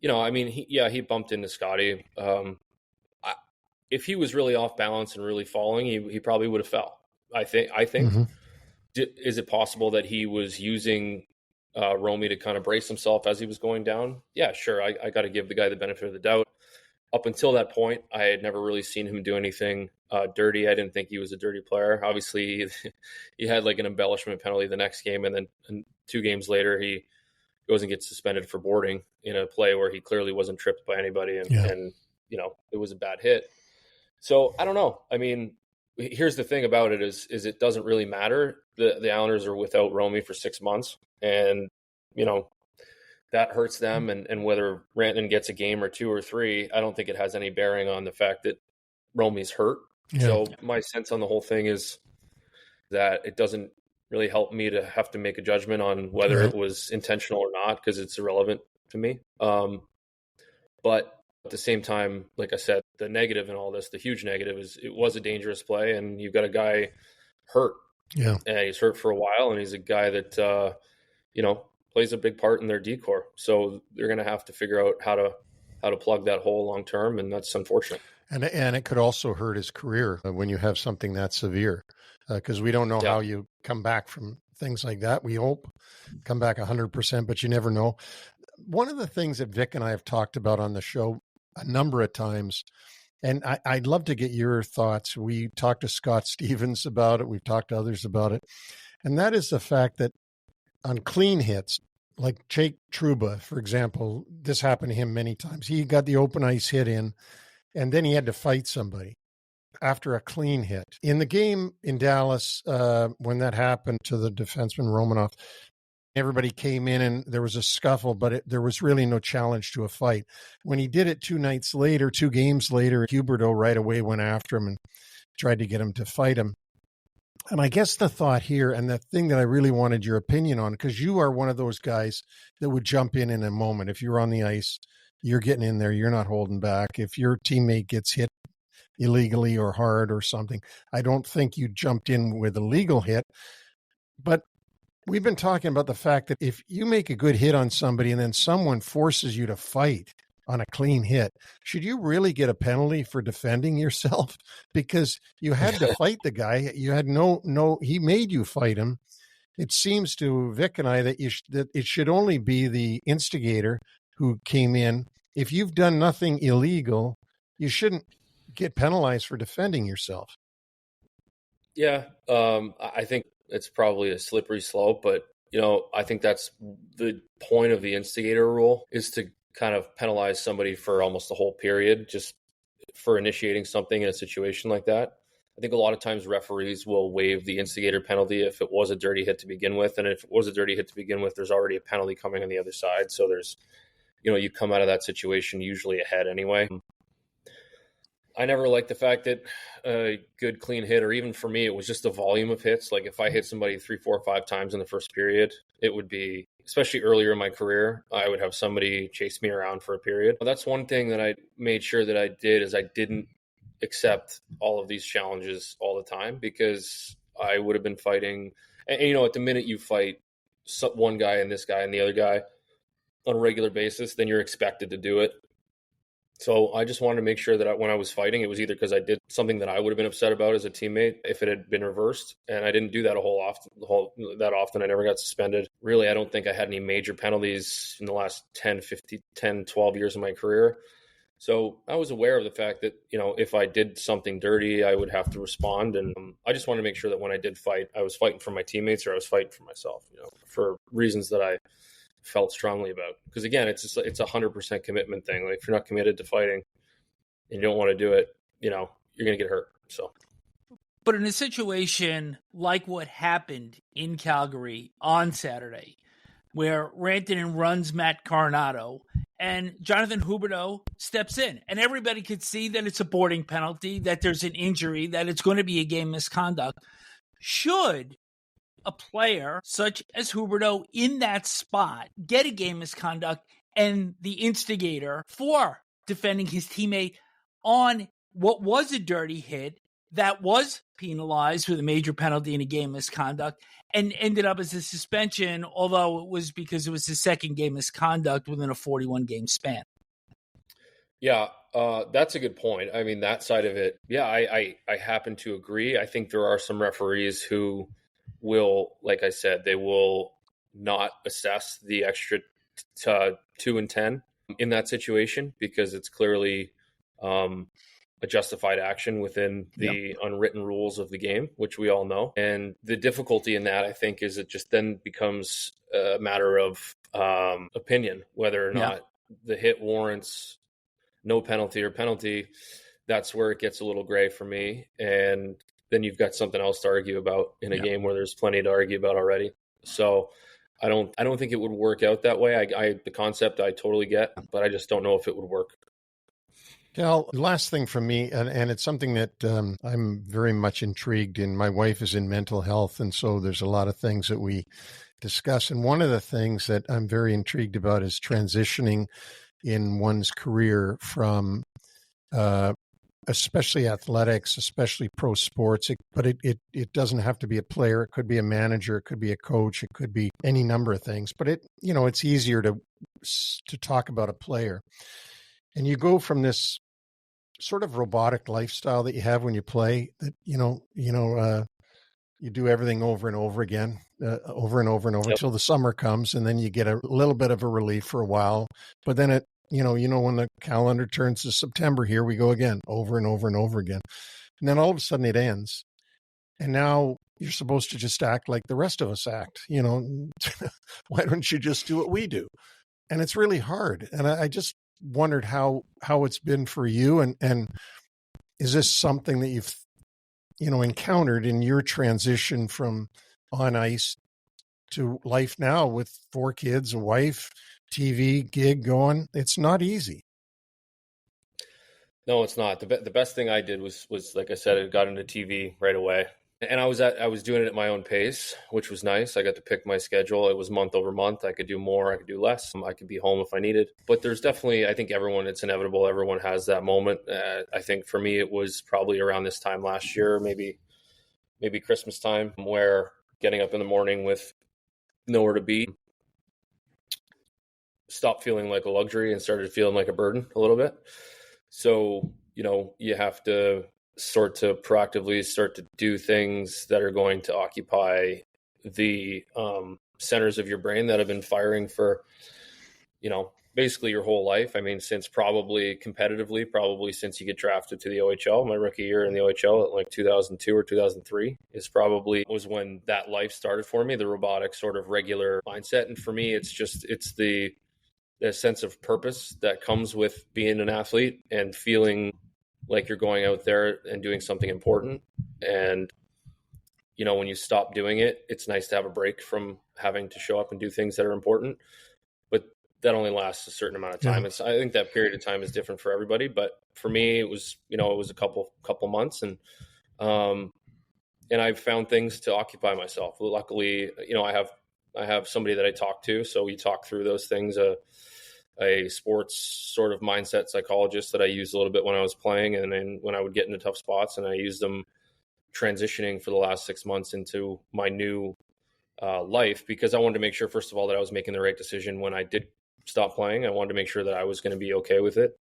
he bumped into Scotty. If he was really off balance and really falling, he probably would have fell. I think. Mm-hmm. Is it possible that he was using Romy to kind of brace himself as he was going down? Yeah, sure. I got to give the guy the benefit of the doubt. Up until that point, I had never really seen him do anything dirty. I didn't think he was a dirty player. Obviously, he had like an embellishment penalty the next game, and then 2 games later, he goes and gets suspended for boarding in a play where he clearly wasn't tripped by anybody, and it was a bad hit. So I don't know. I mean, here's the thing about it is it doesn't really matter. The Islanders are without Romy for 6 months, and that hurts them. And whether Rantanen gets a game or 2 or 3, I don't think it has any bearing on the fact that Romy's hurt. Yeah. So my sense on the whole thing is that it doesn't really help me to have to make a judgment on whether it was intentional or not, because it's irrelevant to me. But at the same time, like I said, the negative in all this, the huge negative, is it was a dangerous play, and you've got a guy hurt. Yeah. And he's hurt for a while, and he's a guy that, plays a big part in their decor. So they're going to have to figure out how to plug that hole long term, and that's unfortunate. And it could also hurt his career when you have something that severe, because we don't know how you come back from things like that. We hope come back 100%, but you never know. One of the things that Vic and I have talked about on the show a number of times, and I'd love to get your thoughts. We talked to Scott Stevens about it. We've talked to others about it. And that is the fact that on clean hits, like Jake Trouba, for example, this happened to him many times. He got the open ice hit in, and then he had to fight somebody after a clean hit. In the game in Dallas, when that happened to the defenseman Romanov, everybody came in and there was a scuffle, but there was really no challenge to a fight. When he did it 2 games later, Huberdeau right away went after him and tried to get him to fight him. And I guess the thought here, and the thing that I really wanted your opinion on, because you are one of those guys that would jump in a moment. If you're on the ice, you're getting in there, you're not holding back. If your teammate gets hit illegally or hard or something, I don't think you jumped in with a legal hit. But we've been talking about the fact that if you make a good hit on somebody and then someone forces you to fight on a clean hit, should you really get a penalty for defending yourself? Because you had to fight the guy. You had he made you fight him. It seems to Vic and I that it should only be the instigator who came in. If you've done nothing illegal, you shouldn't get penalized for defending yourself. Yeah, I think it's probably a slippery slope, but I think that's the point of the instigator rule, is to kind of penalize somebody for almost the whole period just for initiating something in a situation like that. I think a lot of times referees will waive the instigator penalty if it was a dirty hit to begin with. And if it was a dirty hit to begin with, there's already a penalty coming on the other side. So there's, you come out of that situation usually ahead anyway. I never liked the fact that a good clean hit, or even for me, it was just the volume of hits. Like if I hit somebody 3, 4, 5 times in the first period, it would be, especially earlier in my career, I would have somebody chase me around for a period. That's one thing that I made sure that I did, is I didn't accept all of these challenges all the time, because I would have been fighting. And at the minute you fight one guy and this guy and the other guy on a regular basis, then you're expected to do it. So I just wanted to make sure that when I was fighting, it was either because I did something that I would have been upset about as a teammate if it had been reversed. And I didn't do that that often. I never got suspended. Really, I don't think I had any major penalties in the last 10, 12 years of my career. So I was aware of the fact that, if I did something dirty, I would have to respond. And I just wanted to make sure that when I did fight, I was fighting for my teammates or I was fighting for myself, for reasons that I felt strongly about. Because again, it's 100% commitment thing. Like if you're not committed to fighting and you don't want to do it, you're going to get hurt. So, but in a situation like what happened in Calgary on Saturday, where Rantanen runs Matt Coronado and Jonathan Huberdeau steps in, and everybody could see that it's a boarding penalty, that there's an injury, that it's going to be a game misconduct, should a player such as Huberdeau in that spot get a game misconduct and the instigator for defending his teammate on what was a dirty hit that was penalized with a major penalty and a game misconduct and ended up as a suspension, although it was because it was his second game misconduct within a 41-game span? Yeah, that's a good point. I mean, that side of it, yeah, I happen to agree. I think there are some referees who will, like I said, they will not assess the extra 2 and 10 in that situation, because it's clearly a justified action within the unwritten rules of the game, which we all know. And the difficulty in that, I think, is it just then becomes a matter of opinion, whether or not the hit warrants no penalty or penalty. That's where it gets a little gray for me. And then you've got something else to argue about in a game where there's plenty to argue about already. So I don't think it would work out that way. The concept I totally get, but I just don't know if it would work. Cal, last thing from me, and it's something that I'm very much intrigued in. My wife is in mental health, and so there's a lot of things that we discuss. And one of the things that I'm very intrigued about is transitioning in one's career from especially athletics, especially pro sports, but it doesn't have to be a player. It could be a manager, it could be a coach, it could be any number of things. But it's easier to talk about a player. And you go from this sort of robotic lifestyle that you have when you play, that you do everything over and over again, over and over and over until the summer comes, and then you get a little bit of a relief for a while. But then when the calendar turns to September, here we go again, over and over and over again. And then all of a sudden it ends. And now you're supposed to just act like the rest of us act. Why don't you just do what we do? And it's really hard. And I just wondered how it's been for you. And is this something that you've, encountered in your transition from on ice to life now with 4 kids, a wife, TV gig going? It's not easy. No, it's not. The best thing I did was like I said, I got into TV right away, and I was doing it at my own pace, which was nice. I got to pick my schedule. It was month over month. I could do more. I could do less. I could be home if I needed. But there's definitely, I think it's inevitable. Everyone has that moment. I think for me, it was probably around this time last year, maybe Christmas time, where getting up in the morning with nowhere to be stopped feeling like a luxury and started feeling like a burden a little bit. So, you have to proactively start to do things that are going to occupy the centers of your brain that have been firing for, basically your whole life. I mean, since probably since you get drafted to the OHL. My rookie year in the OHL at like 2002 or 2003 was when that life started for me, the robotic sort of regular mindset. And for me, it's the sense of purpose that comes with being an athlete and feeling like you're going out there and doing something important. And, when you stop doing it, it's nice to have a break from having to show up and do things that are important. But that only lasts a certain amount of time. I think that period of time is different for everybody. But for me, it was a couple months. And I've found things to occupy myself. Luckily, I have somebody that I talk to. So we talk through those things. A sports sort of mindset psychologist that I used a little bit when I was playing, and then when I would get into tough spots, and I used them transitioning for the last 6 months into my new life, because I wanted to make sure, first of all, that I was making the right decision when I did stop playing. I wanted to make sure that I was going to be okay with it.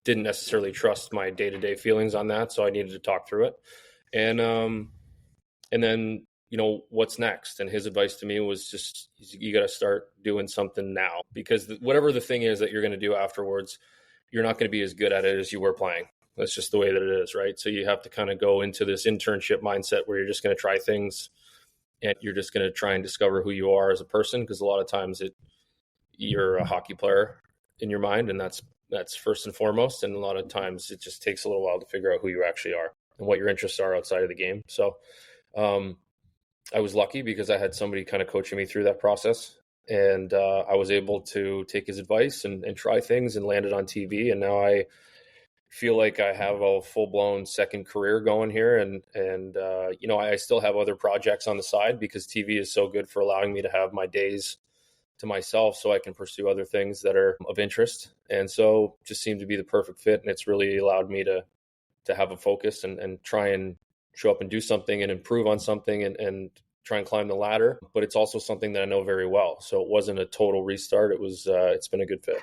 Didn't necessarily trust my day-to-day feelings on that, so I needed to talk through it. And then, what's next? And his advice to me was just, you got to start doing something now, because whatever the thing is that you're going to do afterwards, you're not going to be as good at it as you were playing. That's just the way that it is, right? So you have to kind of go into this internship mindset where you're just going to try things and you're just going to try and discover who you are as a person. Because a lot of times you're a hockey player in your mind, and that's first and foremost. And a lot of times it just takes a little while to figure out who you actually are and what your interests are outside of the game. So, I was lucky because I had somebody kind of coaching me through that process, and I was able to take his advice and try things and landed on TV. And now I feel like I have a full-blown second career going here. And I still have other projects on the side because TV is so good for allowing me to have my days to myself so I can pursue other things that are of interest. And so just seemed to be the perfect fit. And it's really allowed me to have a focus and try and show up and do something and improve on something and try and climb the ladder. But it's also something that I know very well. So it wasn't a total restart. It's been a good fit.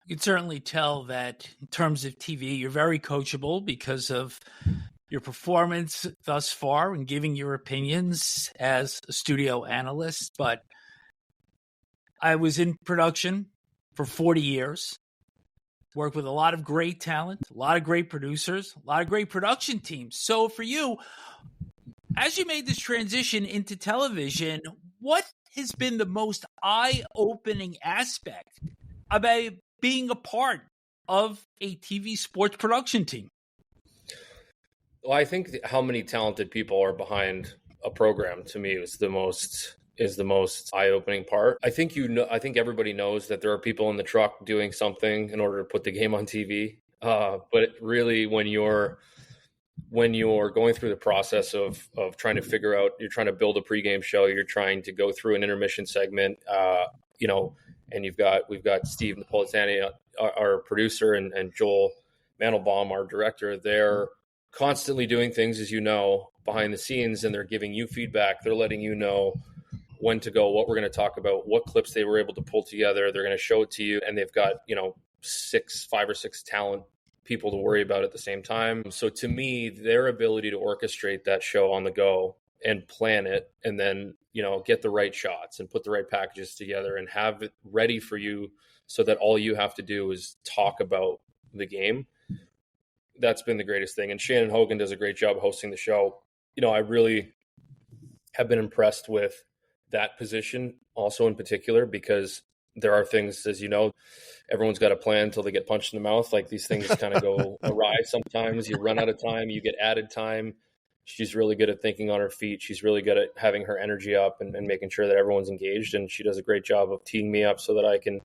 You can certainly tell that in terms of TV, you're very coachable because of your performance thus far and giving your opinions as a studio analyst, but I was in production for 40 years, worked with a lot of great talent, a lot of great producers, a lot of great production teams. So for you, as you made this transition into television, what has been the most eye-opening aspect about being a part of a TV sports production team? Well, I think how many talented people are behind a program, to me, is the most eye-opening part. I think everybody knows that there are people in the truck doing something in order to put the game on TV. But really, when you're going through the process of trying to figure out, you're trying to build a pregame show, you're trying to go through an intermission segment, and we've got Steve Napolitani, our producer, and Joel Mandelbaum, our director. They're constantly doing things, as you know, behind the scenes, and they're giving you feedback. They're letting you know when to go, what we're going to talk about, what clips they were able to pull together. They're going to show it to you, and they've got 5 or 6 talent people to worry about at the same time. So to me, their ability to orchestrate that show on the go and plan it, and then get the right shots and put the right packages together and have it ready for you so that all you have to do is talk about the game. That's been the greatest thing. And Shannon Hogan does a great job hosting the show. I really have been impressed with that position also in particular, because there are things, as you know, everyone's got a plan until they get punched in the mouth. Like, these things kind of go awry sometimes. You run out of time, you get added time. She's really good at thinking on her feet. She's really good at having her energy up and making sure that everyone's engaged. And she does a great job of teeing me up so that I can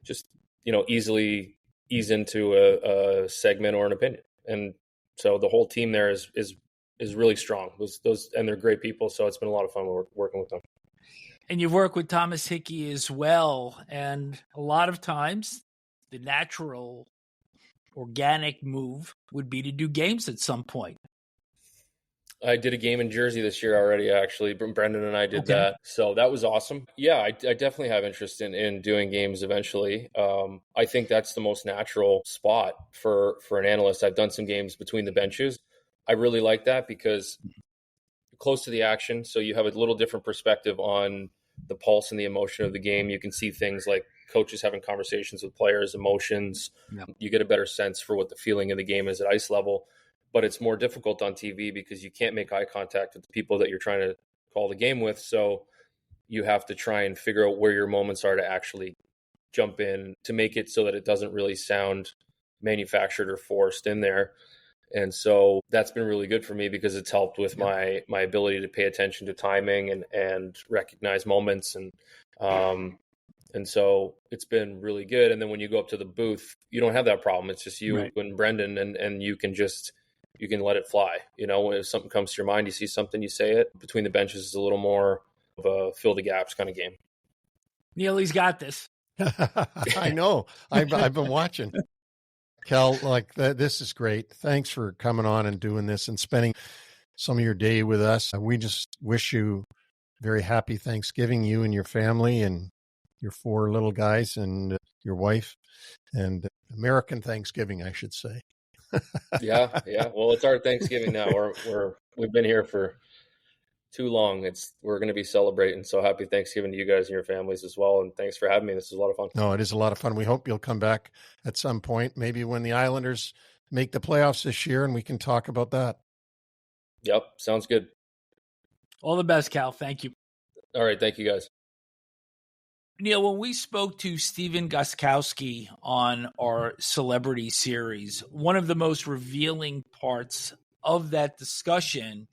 just, easily ease into a segment or an opinion. And so the whole team there is really strong. Those and they're great people. So it's been a lot of fun working with them. And you've worked with Thomas Hickey as well. And a lot of times the natural, organic move would be to do games at some point. I did a game in Jersey this year already, actually. Brendan and I did that. So that was awesome. Yeah, I definitely have interest in doing games eventually. I think that's the most natural spot for an analyst. I've done some games between the benches. I really like that because you're close to the action, so you have a little different perspective on the pulse and the emotion of the game. You can see things like coaches having conversations with players, emotions. Yep. You get a better sense for what the feeling of the game is at ice level. But it's more difficult on TV because you can't make eye contact with the people that you're trying to call the game with. So you have to try and figure out where your moments are to actually jump in to make it so that it doesn't really sound manufactured or forced in there. And so that's been really good for me because it's helped with my ability to pay attention to timing and recognize moments. And so it's been really good. And then when you go up to the booth, you don't have that problem. It's just you and Brendan, and you can let it fly. If something comes to your mind, you see something, you say it. Between the benches is a little more of a fill the gaps kind of game. Neil, he's got this. I know. I've been watching. Cal, this is great. Thanks for coming on and doing this and spending some of your day with us. We just wish you very happy Thanksgiving, you and your family and your 4 little guys and your wife, and American Thanksgiving, I should say. Yeah. Well, it's our Thanksgiving now. We've been here for too long. We're going to be celebrating. So happy Thanksgiving to you guys and your families as well. And thanks for having me. This is a lot of fun. No, it is a lot of fun. We hope you'll come back at some point, maybe when the Islanders make the playoffs this year, and we can talk about that. Yep. Sounds good. All the best, Cal. Thank you. All right. Thank you, guys. Neil, when we spoke to Stephen Gostkowski on our celebrity series, one of the most revealing parts of that discussion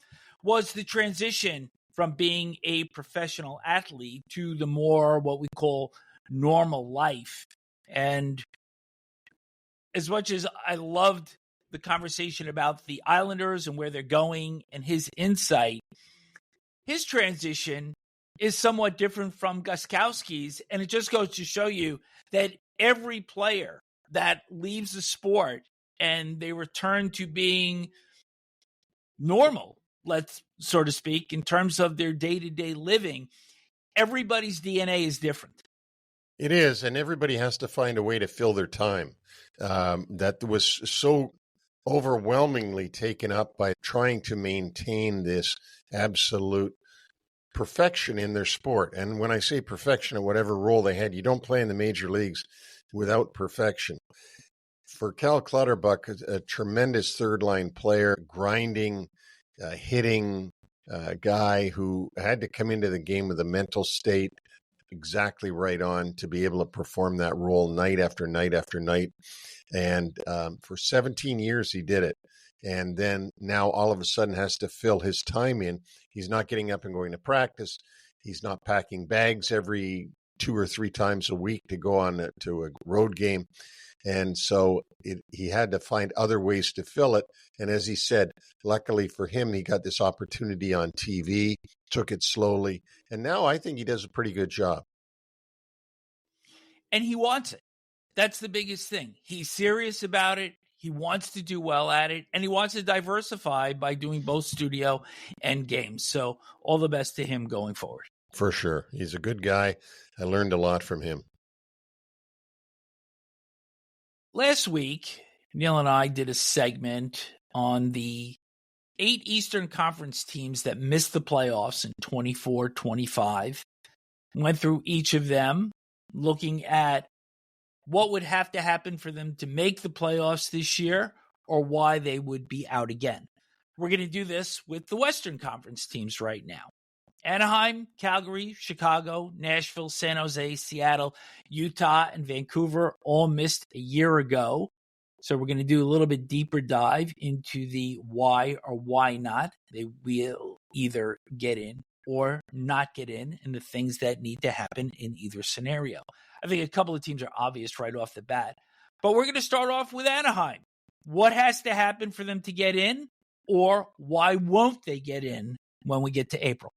was the transition from being a professional athlete to the more what we call normal life. And as much as I loved the conversation about the Islanders and where they're going and his insight, his transition is somewhat different from Gostkowski's. And it just goes to show you that every player that leaves the sport and they return to being normal, so to speak, in terms of their day-to-day living, everybody's DNA is different. It is, and everybody has to find a way to fill their time. That was so overwhelmingly taken up by trying to maintain this absolute perfection in their sport. And when I say perfection in whatever role they had, you don't play in the major leagues without perfection. For Cal Clutterbuck, a tremendous third-line player, grinding, hitting guy who had to come into the game with a mental state exactly right on to be able to perform that role night after night after night. And for 17 years, he did it. And then now all of a sudden has to fill his time in. He's not getting up and going to practice. He's not packing bags every 2 or 3 times a week to go on to a road game. And so he had to find other ways to fill it. And as he said, luckily for him, he got this opportunity on TV, took it slowly. And now I think he does a pretty good job. And he wants it. That's the biggest thing. He's serious about it. He wants to do well at it. And he wants to diversify by doing both studio and games. So all the best to him going forward. For sure. He's a good guy. I learned a lot from him. Last week, Neil and I did a segment on the 8 Eastern Conference teams that missed the playoffs in 24-25. Went through each of them, looking at what would have to happen for them to make the playoffs this year or why they would be out again. We're going to do this with the Western Conference teams right now. Anaheim, Calgary, Chicago, Nashville, San Jose, Seattle, Utah, and Vancouver all missed a year ago. So we're going to do a little bit deeper dive into the why or why not they will either get in or not get in and the things that need to happen in either scenario. I think a couple of teams are obvious right off the bat. But we're going to start off with Anaheim. What has to happen for them to get in, or why won't they get in when we get to April?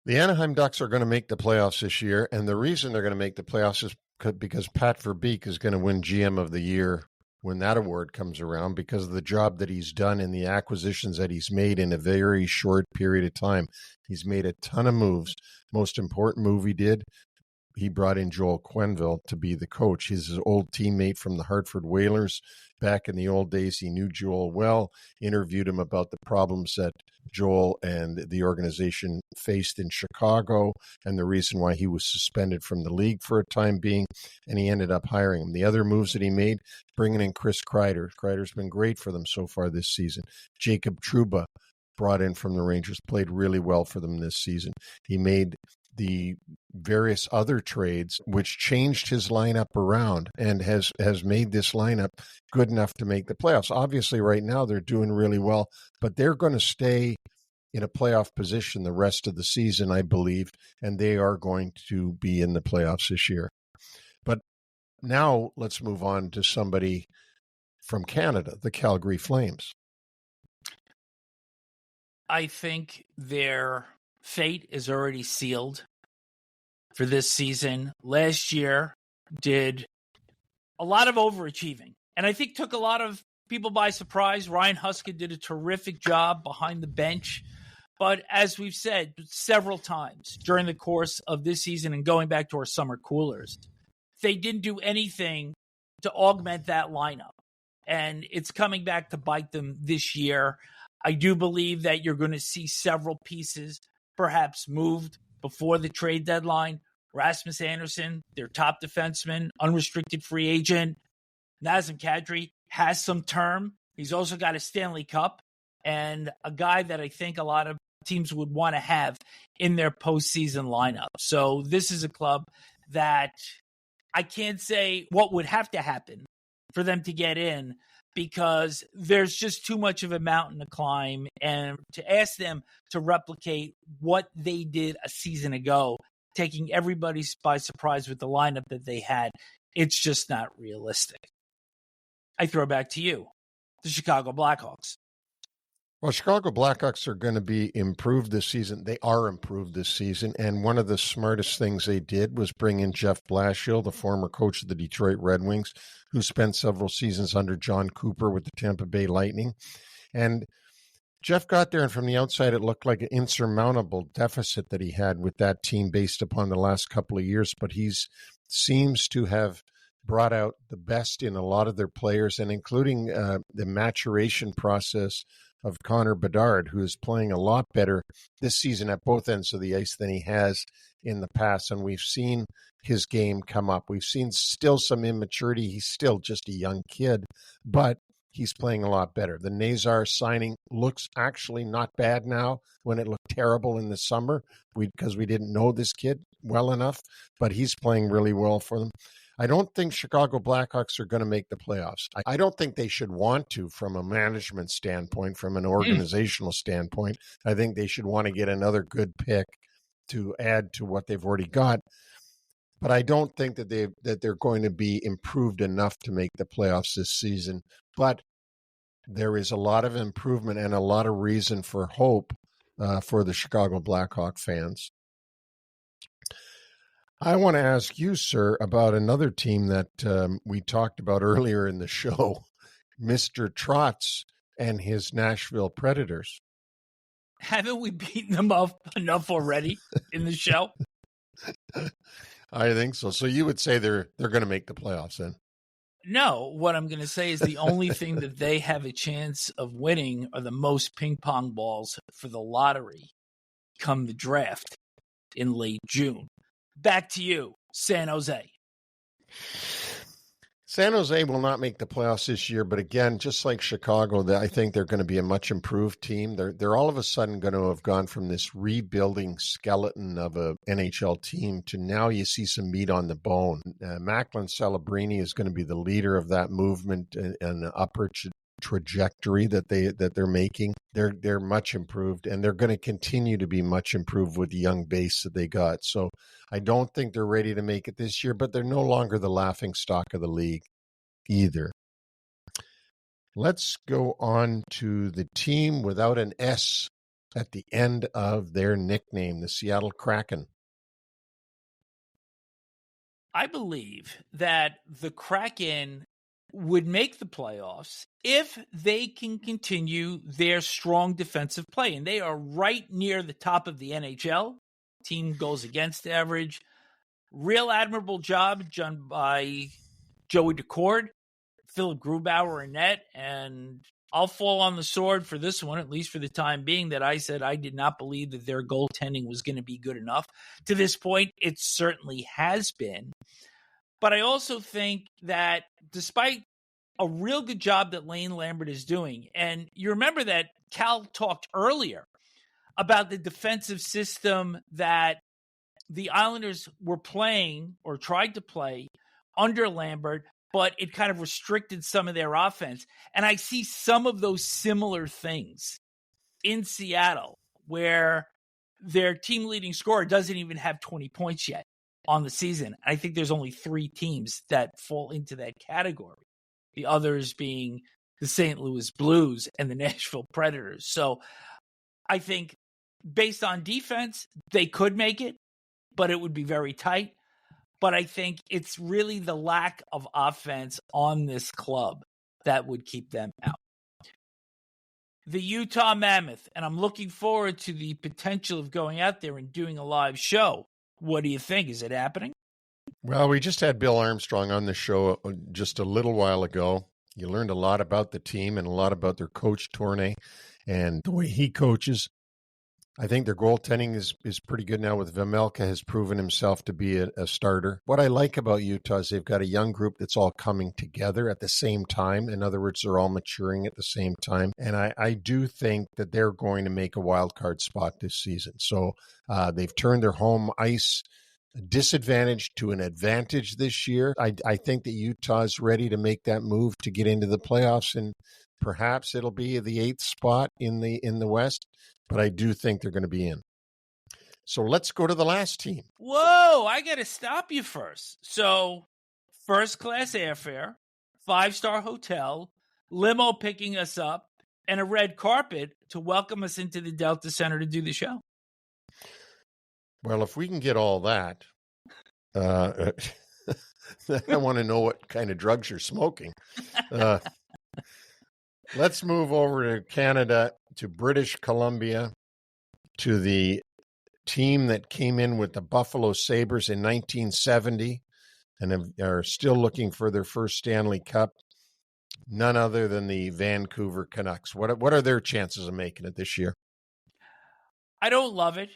The Anaheim Ducks are going to make the playoffs this year, and the reason they're going to make the playoffs is because Pat Verbeek is going to win GM of the Year when that award comes around because of the job that he's done and the acquisitions that he's made in a very short period of time. He's made a ton of moves. Most important move he did, he brought in Joel Quenneville to be the coach. He's his old teammate from the Hartford Whalers. Back in the old days, he knew Joel well, interviewed him about the problems that Joel and the organization faced in Chicago and the reason why he was suspended from the league for a time being, and he ended up hiring him. The other moves that he made, bringing in Chris Kreider. Kreider's been great for them so far this season. Jacob Trouba, brought in from the Rangers, played really well for them this season. He made the various other trades, which changed his lineup around and has made this lineup good enough to make the playoffs. Obviously, right now they're doing really well, but they're going to stay in a playoff position the rest of the season, I believe, and they are going to be in the playoffs this year. But now let's move on to somebody from Canada, the Calgary Flames. I think their fate is already sealed for this season. Last year did a lot of overachieving, and I think took a lot of people by surprise. Ryan Huska did a terrific job behind the bench. But as we've said several times during the course of this season and going back to our summer coolers, they didn't do anything to augment that lineup. And it's coming back to bite them this year. I do believe that you're going to see several pieces perhaps moved before the trade deadline. Rasmus Andersson, their top defenseman, unrestricted free agent. Nazem Kadri has some term. He's also got a Stanley Cup and a guy that I think a lot of teams would want to have in their postseason lineup. So this is a club that I can't say what would have to happen for them to get in, because there's just too much of a mountain to climb, and to ask them to replicate what they did a season ago, taking everybody by surprise with the lineup that they had, it's just not realistic. I throw back to you, the Chicago Blackhawks. Well, Chicago Blackhawks are going to be improved this season. They are improved this season, and one of the smartest things they did was bring in Jeff Blashill, the former coach of the Detroit Red Wings, who spent several seasons under John Cooper with the Tampa Bay Lightning. And Jeff got there, and from the outside, it looked like an insurmountable deficit that he had with that team based upon the last couple of years. But he seems to have brought out the best in a lot of their players, and including the maturation process of Connor Bedard, who is playing a lot better this season at both ends of the ice than he has in the past. And we've seen his game come up. We've seen still some immaturity. He's still just a young kid, but he's playing a lot better. The Nazar signing looks actually not bad now when it looked terrible in the summer because we didn't know this kid well enough, but he's playing really well for them. I don't think Chicago Blackhawks are going to make the playoffs. I don't think they should want to from a management standpoint, from an organizational standpoint. I think they should want to get another good pick to add to what they've already got. But I don't think that they're going to be improved enough to make the playoffs this season. But there is a lot of improvement and a lot of reason for hope for the Chicago Blackhawk fans. I want to ask you, sir, about another team that we talked about earlier in the show, Mr. Trotz and his Nashville Predators. Haven't we beaten them up enough already in the show? I think so. So you would say they're going to make the playoffs then? No, what I'm going to say is the only thing that they have a chance of winning are the most ping pong balls for the lottery come the draft in late June. Back to you, San Jose. San Jose will not make the playoffs this year, but again, just like Chicago, I think they're going to be a much improved team. They're all of a sudden going to have gone from this rebuilding skeleton of a NHL team to now you see some meat on the bone. Macklin Celebrini is going to be the leader of that movement and the upper trajectory that they're making. They're much improved, and they're going to continue to be much improved with the young base that they got. So I don't think they're ready to make it this year, but they're no longer the laughing stock of the league either. Let's go on to the team without an S at the end of their nickname, the Seattle Kraken. I believe that the Kraken would make the playoffs if they can continue their strong defensive play. And they are right near the top of the NHL. Team goes against average. Real admirable job done by Joey Decord, Philip Grubauer in net. And I'll fall on the sword for this one, at least for the time being, that I said I did not believe that their goaltending was going to be good enough. To this point, it certainly has been. But I also think that despite a real good job that Lane Lambert is doing, and you remember that Cal talked earlier about the defensive system that the Islanders were playing or tried to play under Lambert, but it kind of restricted some of their offense. And I see some of those similar things in Seattle, where their team leading scorer doesn't even have 20 points yet on the season. I think there's only 3 teams that fall into that category. The others being the St. Louis Blues and the Nashville Predators. So I think based on defense, they could make it, but it would be very tight. But I think it's really the lack of offense on this club that would keep them out. The Utah Mammoth, and I'm looking forward to the potential of going out there and doing a live show. What do you think? Is it happening? Well, we just had Bill Armstrong on the show just a little while ago. You learned a lot about the team and a lot about their coach, Tournay, and the way he coaches. I think their goaltending is pretty good now with Vejmelka has proven himself to be a starter. What I like about Utah is they've got a young group that's all coming together at the same time. In other words, they're all maturing at the same time. And I do think that they're going to make a wild card spot this season. So they've turned their home ice disadvantage to an advantage this year. I think that Utah is ready to make that move to get into the playoffs, and perhaps it'll be the 8th spot in the West, but I do think they're going to be in. So let's go to the last team. Whoa, I got to stop you first. So first class airfare, 5-star hotel, limo picking us up, and a red carpet to welcome us into the Delta Center to do the show. Well, if we can get all that, I want to know what kind of drugs you're smoking. Let's move over to Canada, to British Columbia, to the team that came in with the Buffalo Sabres in 1970. and are still looking for their first Stanley Cup. None other than the Vancouver Canucks. What are their chances of making it this year? I don't love it.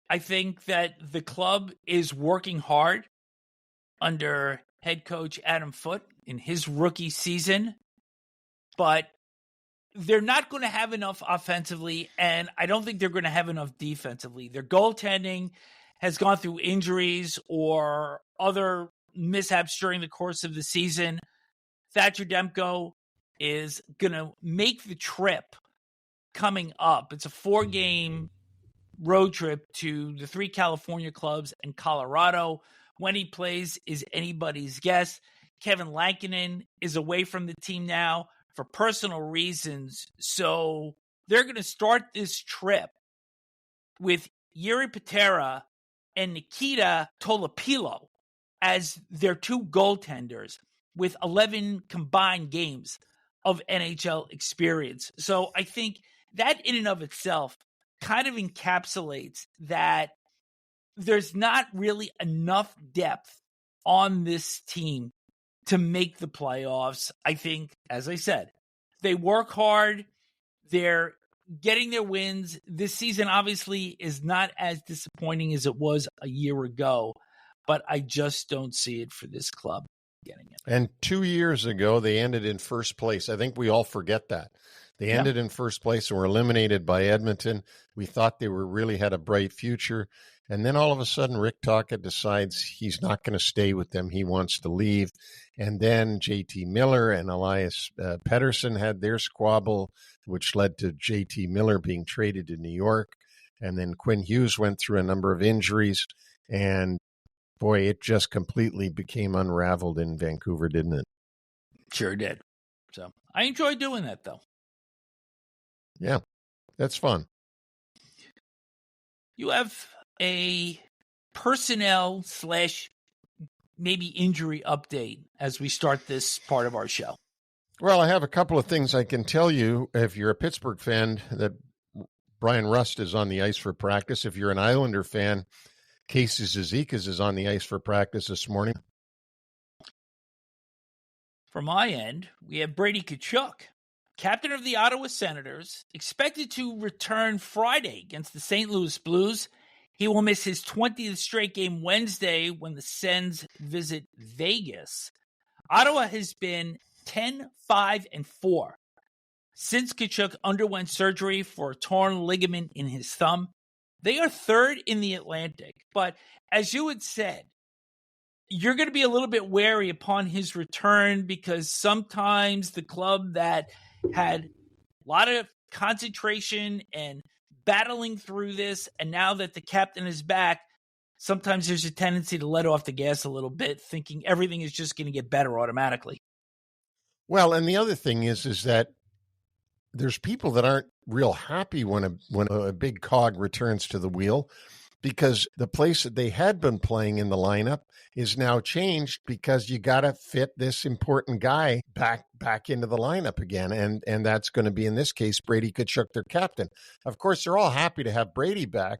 I think that the club is working hard under head coach Adam Foote in his rookie season, but they're not going to have enough offensively, and I don't think they're going to have enough defensively. Their goaltending has gone through injuries or other mishaps during the course of the season. Thatcher Demko is going to make the trip coming up. It's a 4-game road trip to the 3 California clubs and Colorado. When he plays is anybody's guess. Kevin Lankinen is away from the team now for personal reasons. So they're going to start this trip with Jiri Patera and Nikita Tolopilo as their 2 goaltenders with 11 combined games of NHL experience. So I think that in and of itself kind of encapsulates that there's not really enough depth on this team to make the playoffs. I think, as I said, they work hard. They're getting their wins. This season obviously is not as disappointing as it was a year ago, but I just don't see it for this club getting it. And 2 years ago, they ended in first place. I think we all forget that. They ended in first place and were eliminated by Edmonton. We thought they really had a bright future. And then all of a sudden, Rick Tocchet decides he's not going to stay with them. He wants to leave. And then JT Miller and Elias Pettersson had their squabble, which led to JT Miller being traded to New York. And then Quinn Hughes went through a number of injuries. And boy, it just completely became unraveled in Vancouver, didn't it? Sure did. So I enjoy doing that, though. Yeah, that's fun. You have a personnel / maybe injury update as we start this part of our show. Well, I have a couple of things I can tell you. If you're a Pittsburgh fan, that Brian Rust is on the ice for practice. If you're an Islander fan, Casey Zizekas is on the ice for practice this morning. From my end, we have Brady Tkachuk, captain of the Ottawa Senators, expected to return Friday against the St. Louis Blues. He will miss his 20th straight game Wednesday when the Sens visit Vegas. Ottawa has been 10-5-4 since Tkachuk underwent surgery for a torn ligament in his thumb. They are 3rd in the Atlantic, but as you had said, you're going to be a little bit wary upon his return because sometimes the club that had a lot of concentration and battling through this, and now that the captain is back, sometimes there's a tendency to let off the gas a little bit, thinking everything is just going to get better automatically. Well, and the other thing is that there's people that aren't real happy when a big cog returns to the wheel, because the place that they had been playing in the lineup is now changed because you got to fit this important guy back into the lineup again. And that's going to be, in this case, Brady Tkachuk, their captain. Of course, they're all happy to have Brady back,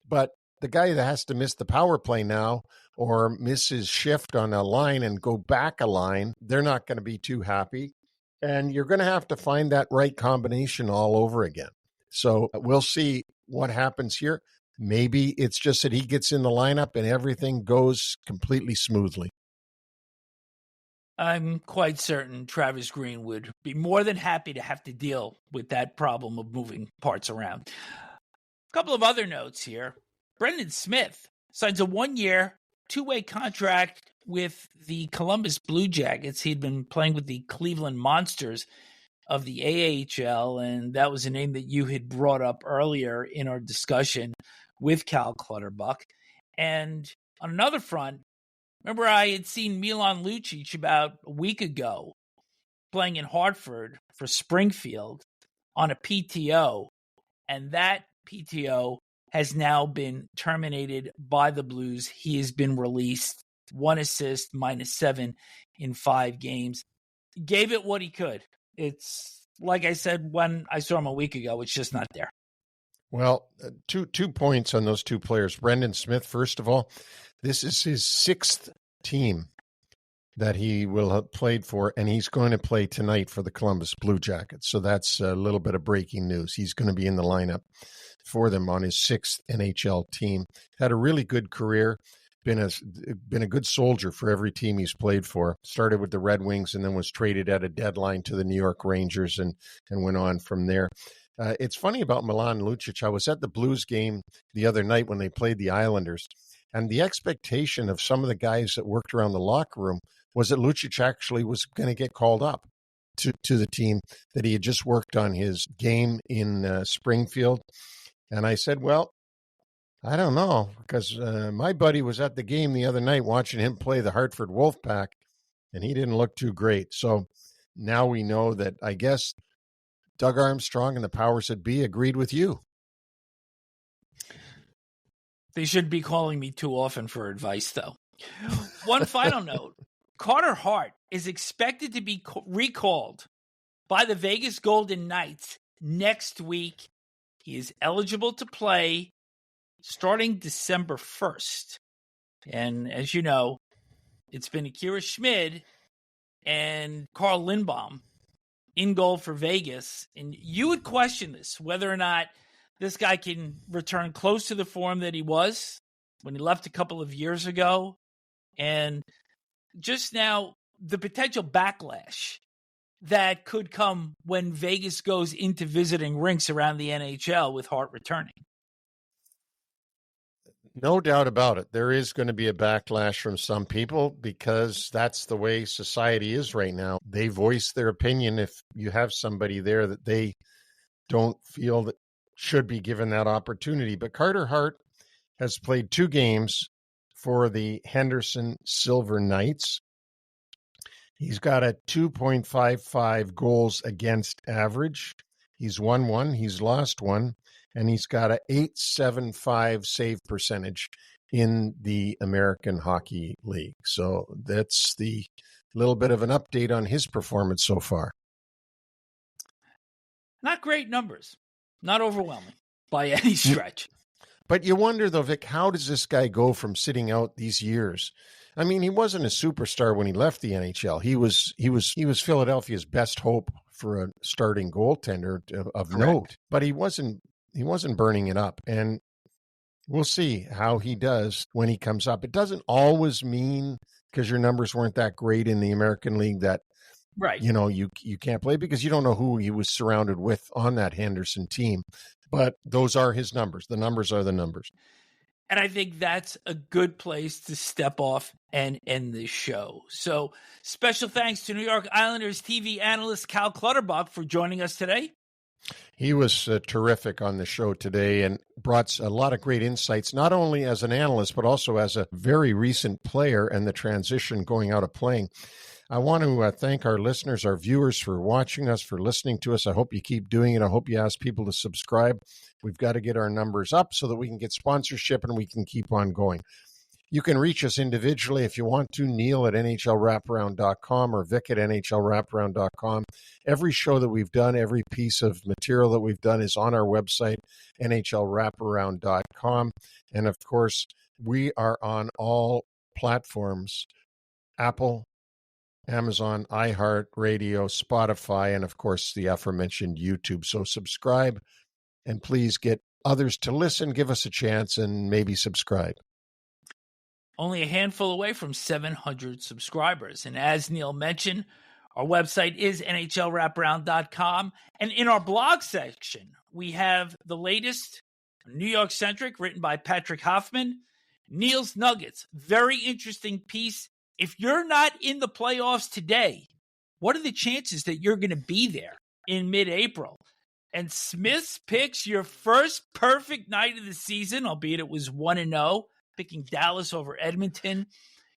but the guy that has to miss the power play now or miss his shift on a line and go back a line, they're not going to be too happy. And you're going to have to find that right combination all over again. So we'll see what happens here. Maybe it's just that he gets in the lineup and everything goes completely smoothly. I'm quite certain Travis Green would be more than happy to have to deal with that problem of moving parts around. A couple of other notes here. Brendan Smith signs a 1-year, 2-way contract with the Columbus Blue Jackets. He'd been playing with the Cleveland Monsters of the AHL, and that was a name that you had brought up earlier in our discussion with Cal Clutterbuck. And on another front, remember I had seen Milan Lucic about a week ago playing in Hartford for Springfield on a PTO, and that PTO has now been terminated by the Blues. He has been released, 1 assist, -7 in 5 games. Gave it what he could. It's like I said when I saw him a week ago, it's just not there. Well, two points on those two players. Brendan Smith, first of all, this is his 6th team that he will have played for, and he's going to play tonight for the Columbus Blue Jackets. So that's a little bit of breaking news. He's going to be in the lineup for them on his 6th NHL team. Had a really good career. Been a good soldier for every team he's played for. Started with the Red Wings and then was traded at a deadline to the New York Rangers and went on from there. It's funny about Milan Lucic. I was at the Blues game the other night when they played the Islanders, and the expectation of some of the guys that worked around the locker room was that Lucic actually was going to get called up to the team, that he had just worked on his game in Springfield. And I said, well, I don't know, because my buddy was at the game the other night watching him play the Hartford Wolfpack, and he didn't look too great. So now we know that, I guess, Doug Armstrong and the powers that be agreed with you. They shouldn't be calling me too often for advice, though. One final note. Carter Hart is expected to be recalled by the Vegas Golden Knights next week. He is eligible to play starting December 1st. And as you know, it's been Akira Schmid and Carl Lindbaum in goal for Vegas. And you would question this, whether or not this guy can return close to the form that he was when he left a couple of years ago. And just now, the potential backlash that could come when Vegas goes into visiting rinks around the NHL with Hart returning. No doubt about it. There is going to be a backlash from some people because that's the way society is right now. They voice their opinion if you have somebody there that they don't feel that should be given that opportunity. But Carter Hart has played 2 games for the Henderson Silver Knights. He's got a 2.55 goals against average. He's won 1, he's lost 1, and he's got a .875 save percentage in the American Hockey League. So that's the little bit of an update on his performance so far. Not great numbers. Not overwhelming by any stretch. But you wonder, though, Vic, how does this guy go from sitting out these years? I mean, he wasn't a superstar when he left the NHL. He was Philadelphia's best hope for a starting goaltender of note. But he wasn't burning it up. And we'll see how he does when he comes up. It doesn't always mean, because your numbers weren't that great in the American League, that you can't play, because you don't know who he was surrounded with on that Henderson team. But those are his numbers. The numbers are the numbers. And I think that's a good place to step off and end this show. So special thanks to New York Islanders TV analyst Cal Clutterbuck for joining us today. He was terrific on the show today and brought a lot of great insights, not only as an analyst, but also as a very recent player and the transition going out of playing. I want to thank our listeners, our viewers, for watching us, for listening to us. I hope you keep doing it. I hope you ask people to subscribe. We've got to get our numbers up so that we can get sponsorship and we can keep on going. You can reach us individually if you want to. Neil at NHLWraparound.com or Vic at NHLWraparound.com. Every show that we've done, every piece of material that we've done is on our website, NHLWraparound.com. And of course, we are on all platforms: Apple, Amazon, iHeartRadio, Spotify, and of course the aforementioned YouTube. So subscribe and please get others to listen. Give us a chance and maybe subscribe. Only a handful away from 700 subscribers. And as Neil mentioned, our website is NHLWraparound.com. And in our blog section, we have the latest New York centric written by Patrick Hoffman, Neil's Nuggets. Very interesting piece. If you're not in the playoffs today, what are the chances that you're going to be there in mid-April? And Smith's picks your first perfect night of the season, albeit it was 1-0, picking Dallas over Edmonton.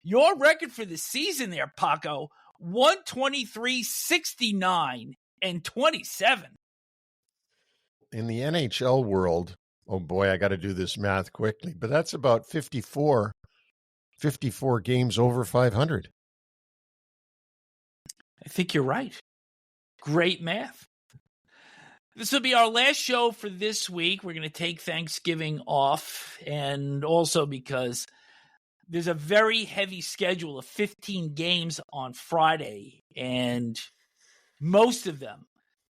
Your record for the season there, Paco, 123, 69, and 27. In the NHL world, oh boy, I got to do this math quickly, but that's about 54 games over 500. I think you're right. Great math. This will be our last show for this week. We're going to take Thanksgiving off, and also because there's a very heavy schedule of 15 games on Friday, and most of them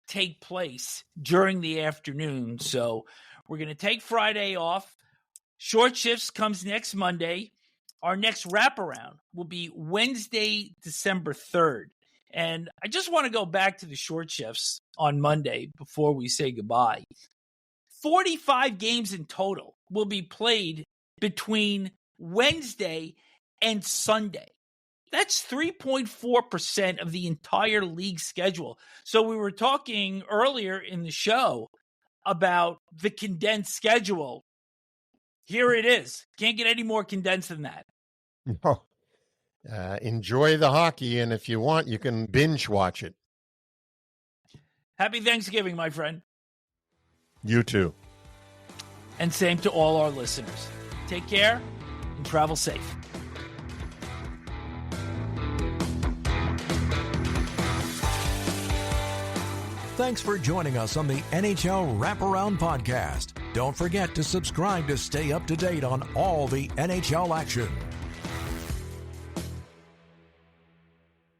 take place during the afternoon. So we're going to take Friday off. Short shifts comes next Monday. Our next wraparound will be Wednesday, December 3rd. And I just want to go back to the short shifts on Monday before we say goodbye. 45 games in total will be played between Wednesday and Sunday. That's 3.4% of the entire league schedule. So we were talking earlier in the show about the condensed schedule. Here it is. Can't get any more condensed than that. No. Enjoy the hockey, and if you want, you can binge watch it. Happy Thanksgiving, my friend. You too. And same to all our listeners. Take care and travel safe. Thanks for joining us on the NHL Wraparound Podcast. Don't forget to subscribe to stay up to date on all the NHL action.